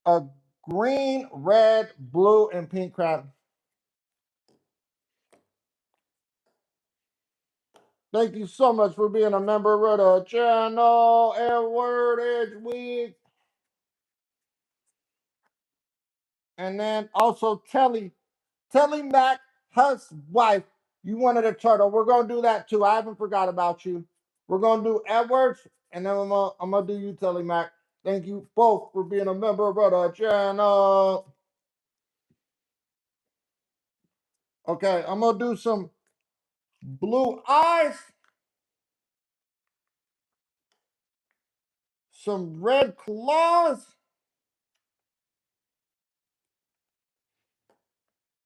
Speaker 1: a green, red, blue, and pink crab. Thank you so much for being a member of the channel, Edward Edgeweek. And then also Telly Mac, Huss wife. You wanted a turtle. We're gonna do that too. I haven't forgot about you. We're gonna do Edwards, and then I'm gonna do you, Telly Mac. Thank you both for being a member of the channel. Okay, I'm gonna do some blue eyes, some red claws,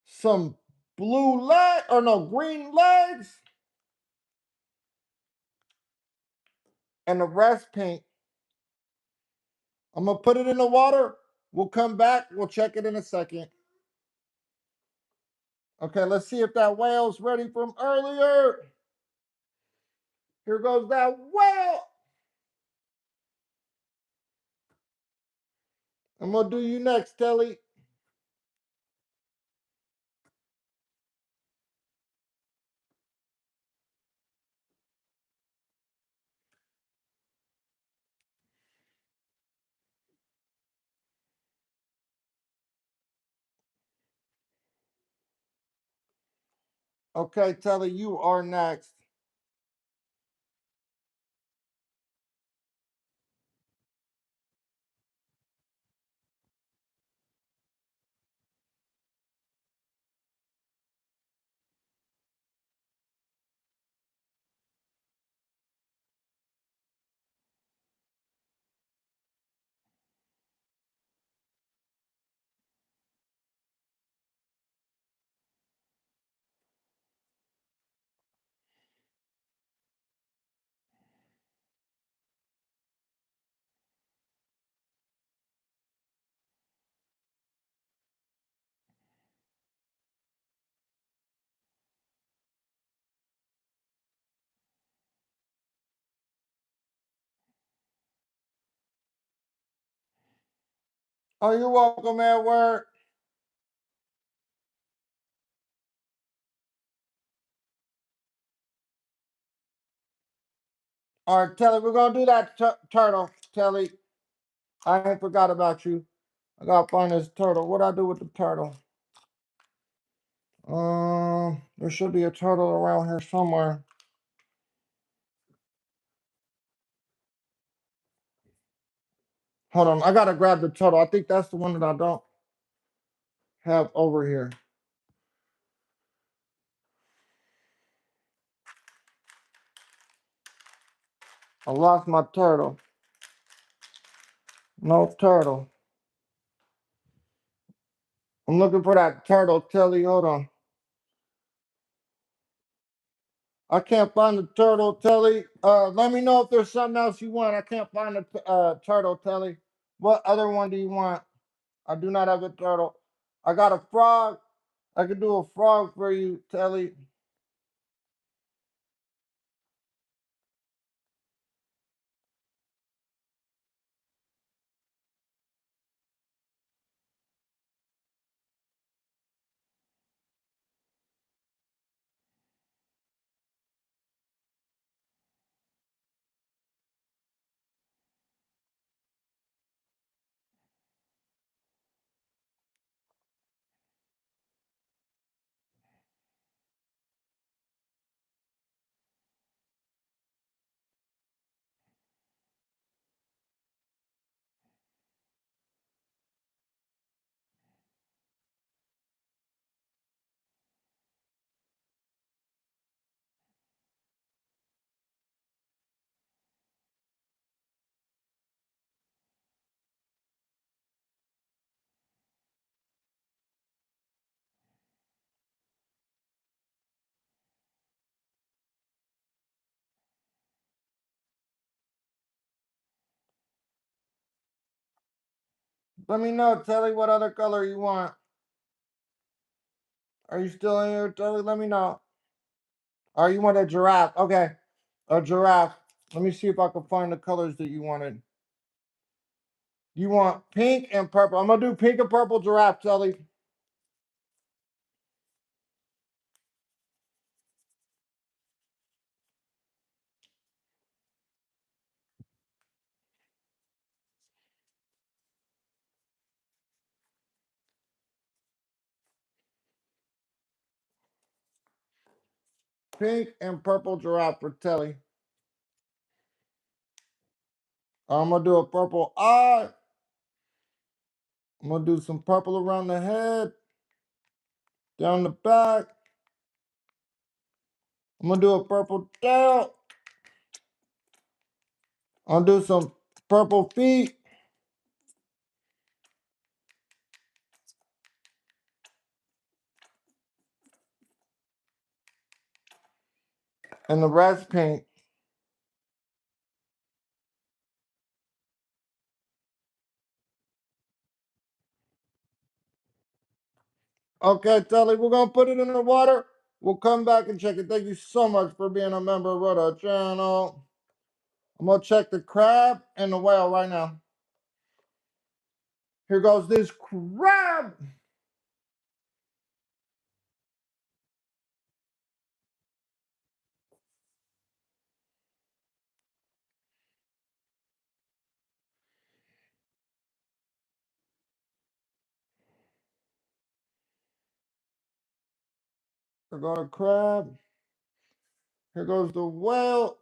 Speaker 1: some green legs, and the rest pink. I'm gonna put it in the water. We'll come back. We'll check it in a second. Okay, let's see if that whale's ready from earlier. Here goes that whale. I'm gonna do you next, Telly. Okay, Telly, you are next. Oh, you're welcome, Edward. All right, Telly, we're gonna do that turtle, Telly. I ain't forgot about you. I gotta find this turtle. What I do with the turtle? There should be a turtle around here somewhere. Hold on, I gotta grab the turtle. I think that's the one that I don't have over here. I lost my turtle. No turtle. I'm looking for that turtle, Telly. Hold on. I can't find the turtle, Telly. Let me know if there's something else you want. I can't find the turtle, Telly. What other one do you want? I do not have a turtle. I got a frog. I could do a frog for you, Telly. Let me know, Telly, what other color you want. Are you still in here, Telly? Let me know. Or you want a giraffe? Okay, a giraffe. Let me see if I can find the colors that you wanted. You want pink and purple. I'm gonna do pink and purple giraffe, Telly. Pink and purple giraffe for Telly. I'm gonna do a purple eye. I'm gonna do some purple around the head, down the back. I'm gonna do a purple tail. I'll do some purple feet and the rest pink. Okay, Telly, we're gonna put it in the water. We'll come back and check it. Thank you so much for being a member of our channel. I'm gonna check the crab and the whale right now. Here goes this crab. Here goes the crab. Here goes the whale.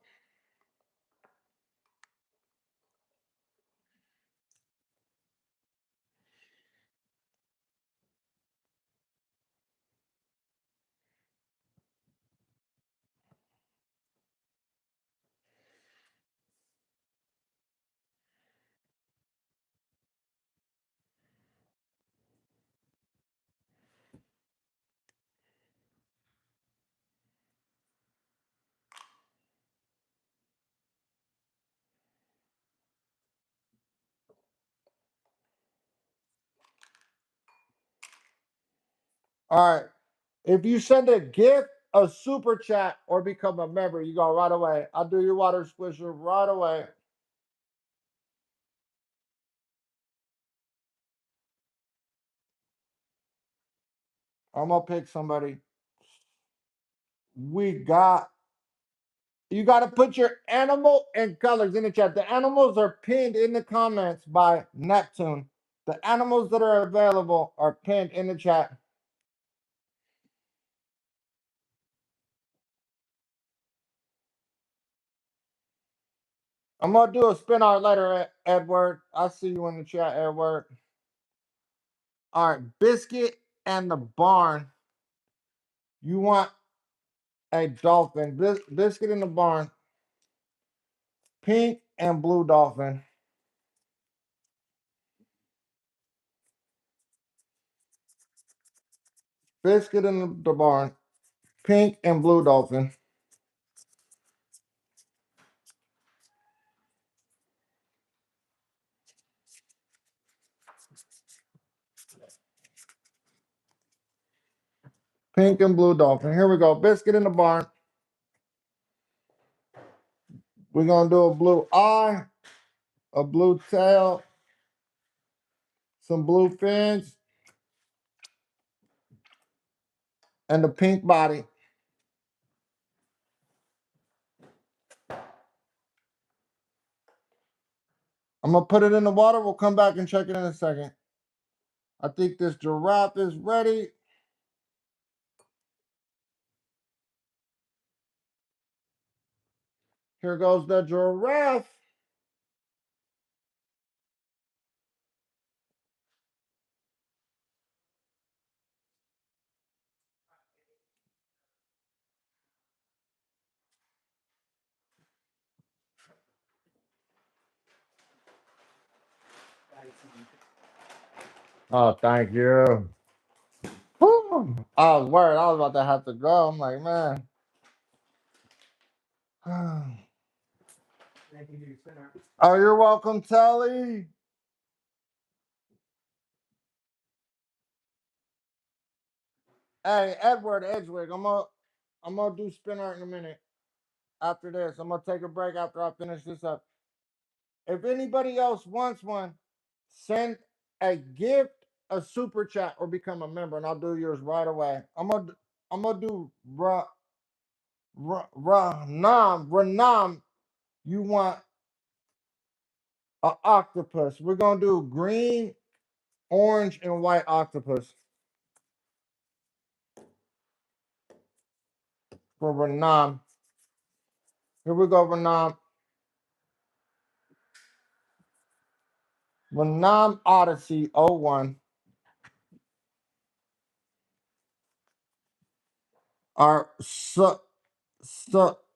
Speaker 1: All right. If you send a gift, a super chat, or become a member, you go right away. I'll do your water squisher right away. I'm gonna pick somebody. We got You got to put your animal and colors in the chat. The animals are pinned in the comments by Neptune. The animals that are available are pinned in the chat. I'm gonna do a spin art later, Edward. I see you in the chat, Edward. All right, Biscuit and the Barn. You want a dolphin. Biscuit in the Barn. Pink and blue dolphin. Biscuit in the Barn. Pink and blue dolphin. Pink and blue dolphin. Here we go. Biscuit in the Barn. We're going to do a blue eye, a blue tail, some blue fins, and the pink body. I'm going to put it in the water. We'll come back and check it in a second. I think this giraffe is ready. Here goes the giraffe. Oh, thank you. Whew. I was worried. I was about to have to go. I'm like, man. Oh, you're welcome, Telly. Hey, Edward Edgewick. I'm gonna do spin art in a minute. After this, I'm gonna take a break after I finish this up. If anybody else wants one, send a gift, a super chat, or become a member, and I'll do yours right away. I'm gonna do Ranam. You want an octopus? We're gonna do green, orange, and white octopus for Ranam. Here we go, Ranam. Ranam Odyssey 01. Our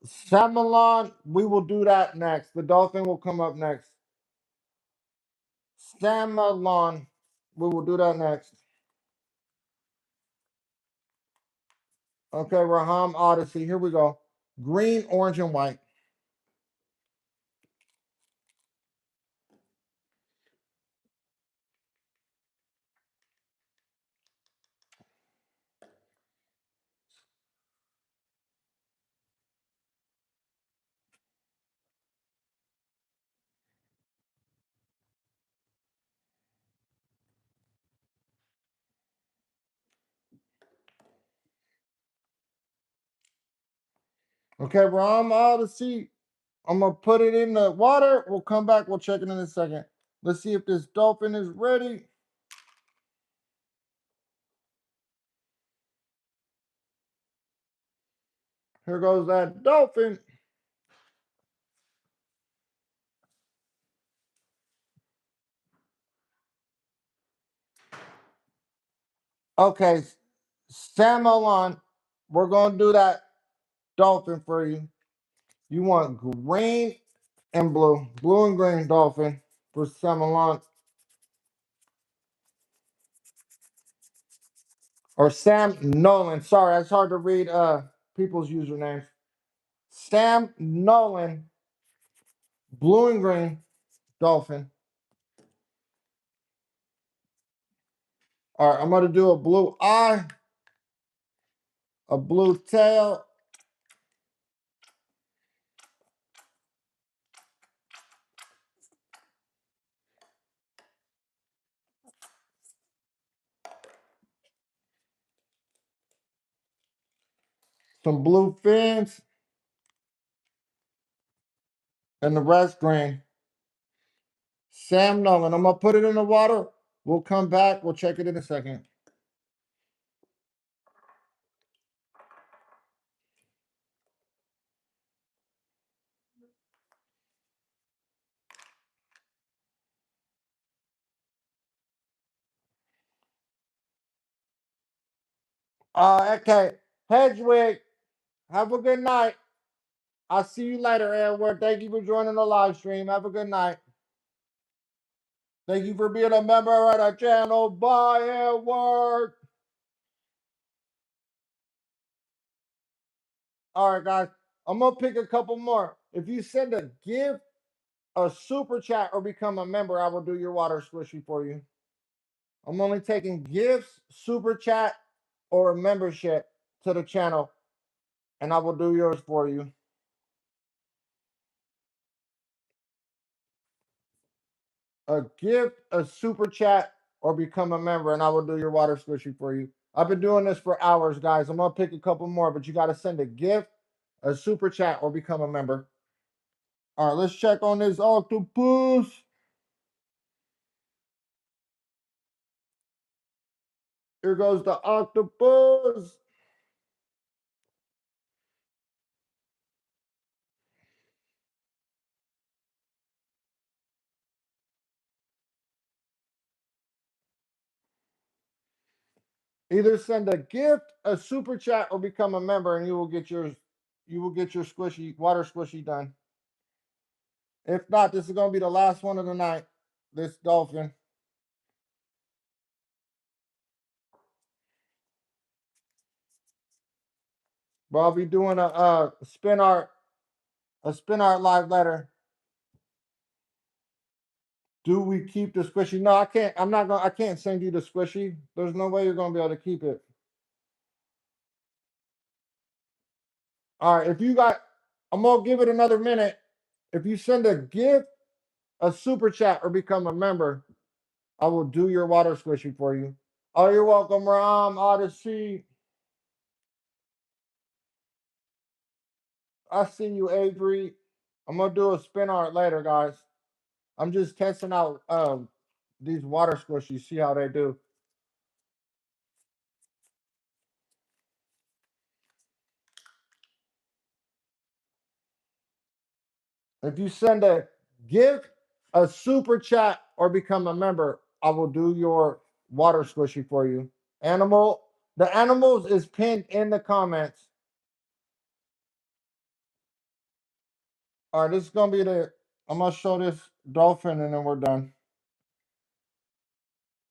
Speaker 1: Samalon, we will do that next. The dolphin will come up next. Samalon, we will do that next. Okay, Raham Odyssey, here we go. Green, orange, and white. Okay, Raham Odyssey, I'm going to put it in the water. We'll come back. We'll check it in a second. Let's see if this dolphin is ready. Here goes that dolphin. Okay, Samalon, we're going to do that dolphin for you. You want green and blue and green dolphin for Samalon. Or Sam Nolan. Sorry, it's hard to read people's usernames. Sam Nolan, blue and green dolphin. All right, I'm going to do a blue eye, a blue tail, some blue fins, and the rest green. Sam Nolan. I'm going to put it in the water. We'll come back. We'll check it in a second. Okay. Hedgewig, have a good night. I'll see you later, Edward. Thank you for joining the live stream. Have a good night. Thank you for being a member of the channel. Bye, Edward. All right, guys. I'm going to pick a couple more. If you send a gift, a super chat, or become a member, I will do your water squishy for you. I'm only taking gifts, super chat, or a membership to the channel, and I will do yours for you. A gift, a super chat, or become a member, and I will do your water squishy for you. I've been doing this for hours, guys. I'm going to pick a couple more, but you got to send a gift, a super chat, or become a member. All right, let's check on this octopus. Here goes the octopus. Either send a gift, a super chat, or become a member, and you will get your squishy water squishy done. If not, this is gonna be the last one of the night. This dolphin. But I'll be doing a spin art live letter. Do we keep the squishy? No, I can't. I can't send you the squishy. There's no way you're gonna be able to keep it. All right, I'm gonna give it another minute. If you send a gift, a super chat, or become a member, I will do your water squishy for you. Oh, you're welcome, Ram, Odyssey. I see you, Avery. I'm gonna do a spin art later, guys. I'm just testing out these water squishies, see how they do. If you send a gift, a super chat, or become a member, I will do your water squishy for you. The animals is pinned in the comments. All right, this is gonna be I'm gonna show this dolphin and then we're done.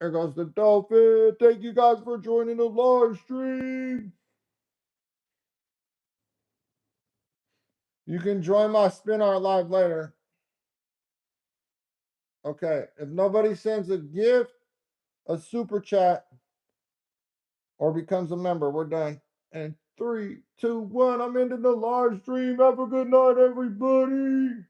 Speaker 1: Here goes the dolphin. Thank you guys for joining the live stream. You can join my spin art live later. Okay, if nobody sends a gift, a super chat, or becomes a member, we're done. And 3, 2, 1, I'm ending the live stream. Have a good night, everybody.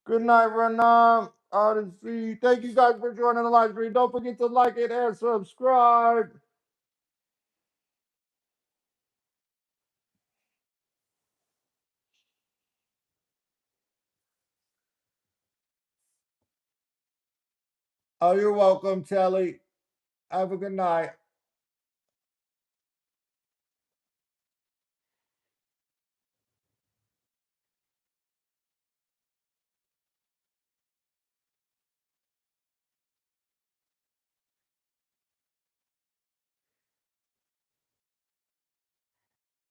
Speaker 1: Good night, Renam. Odyssey. Thank you guys for joining the live stream. Don't forget to like it and subscribe. Oh, you're welcome, Telly. Have a good night.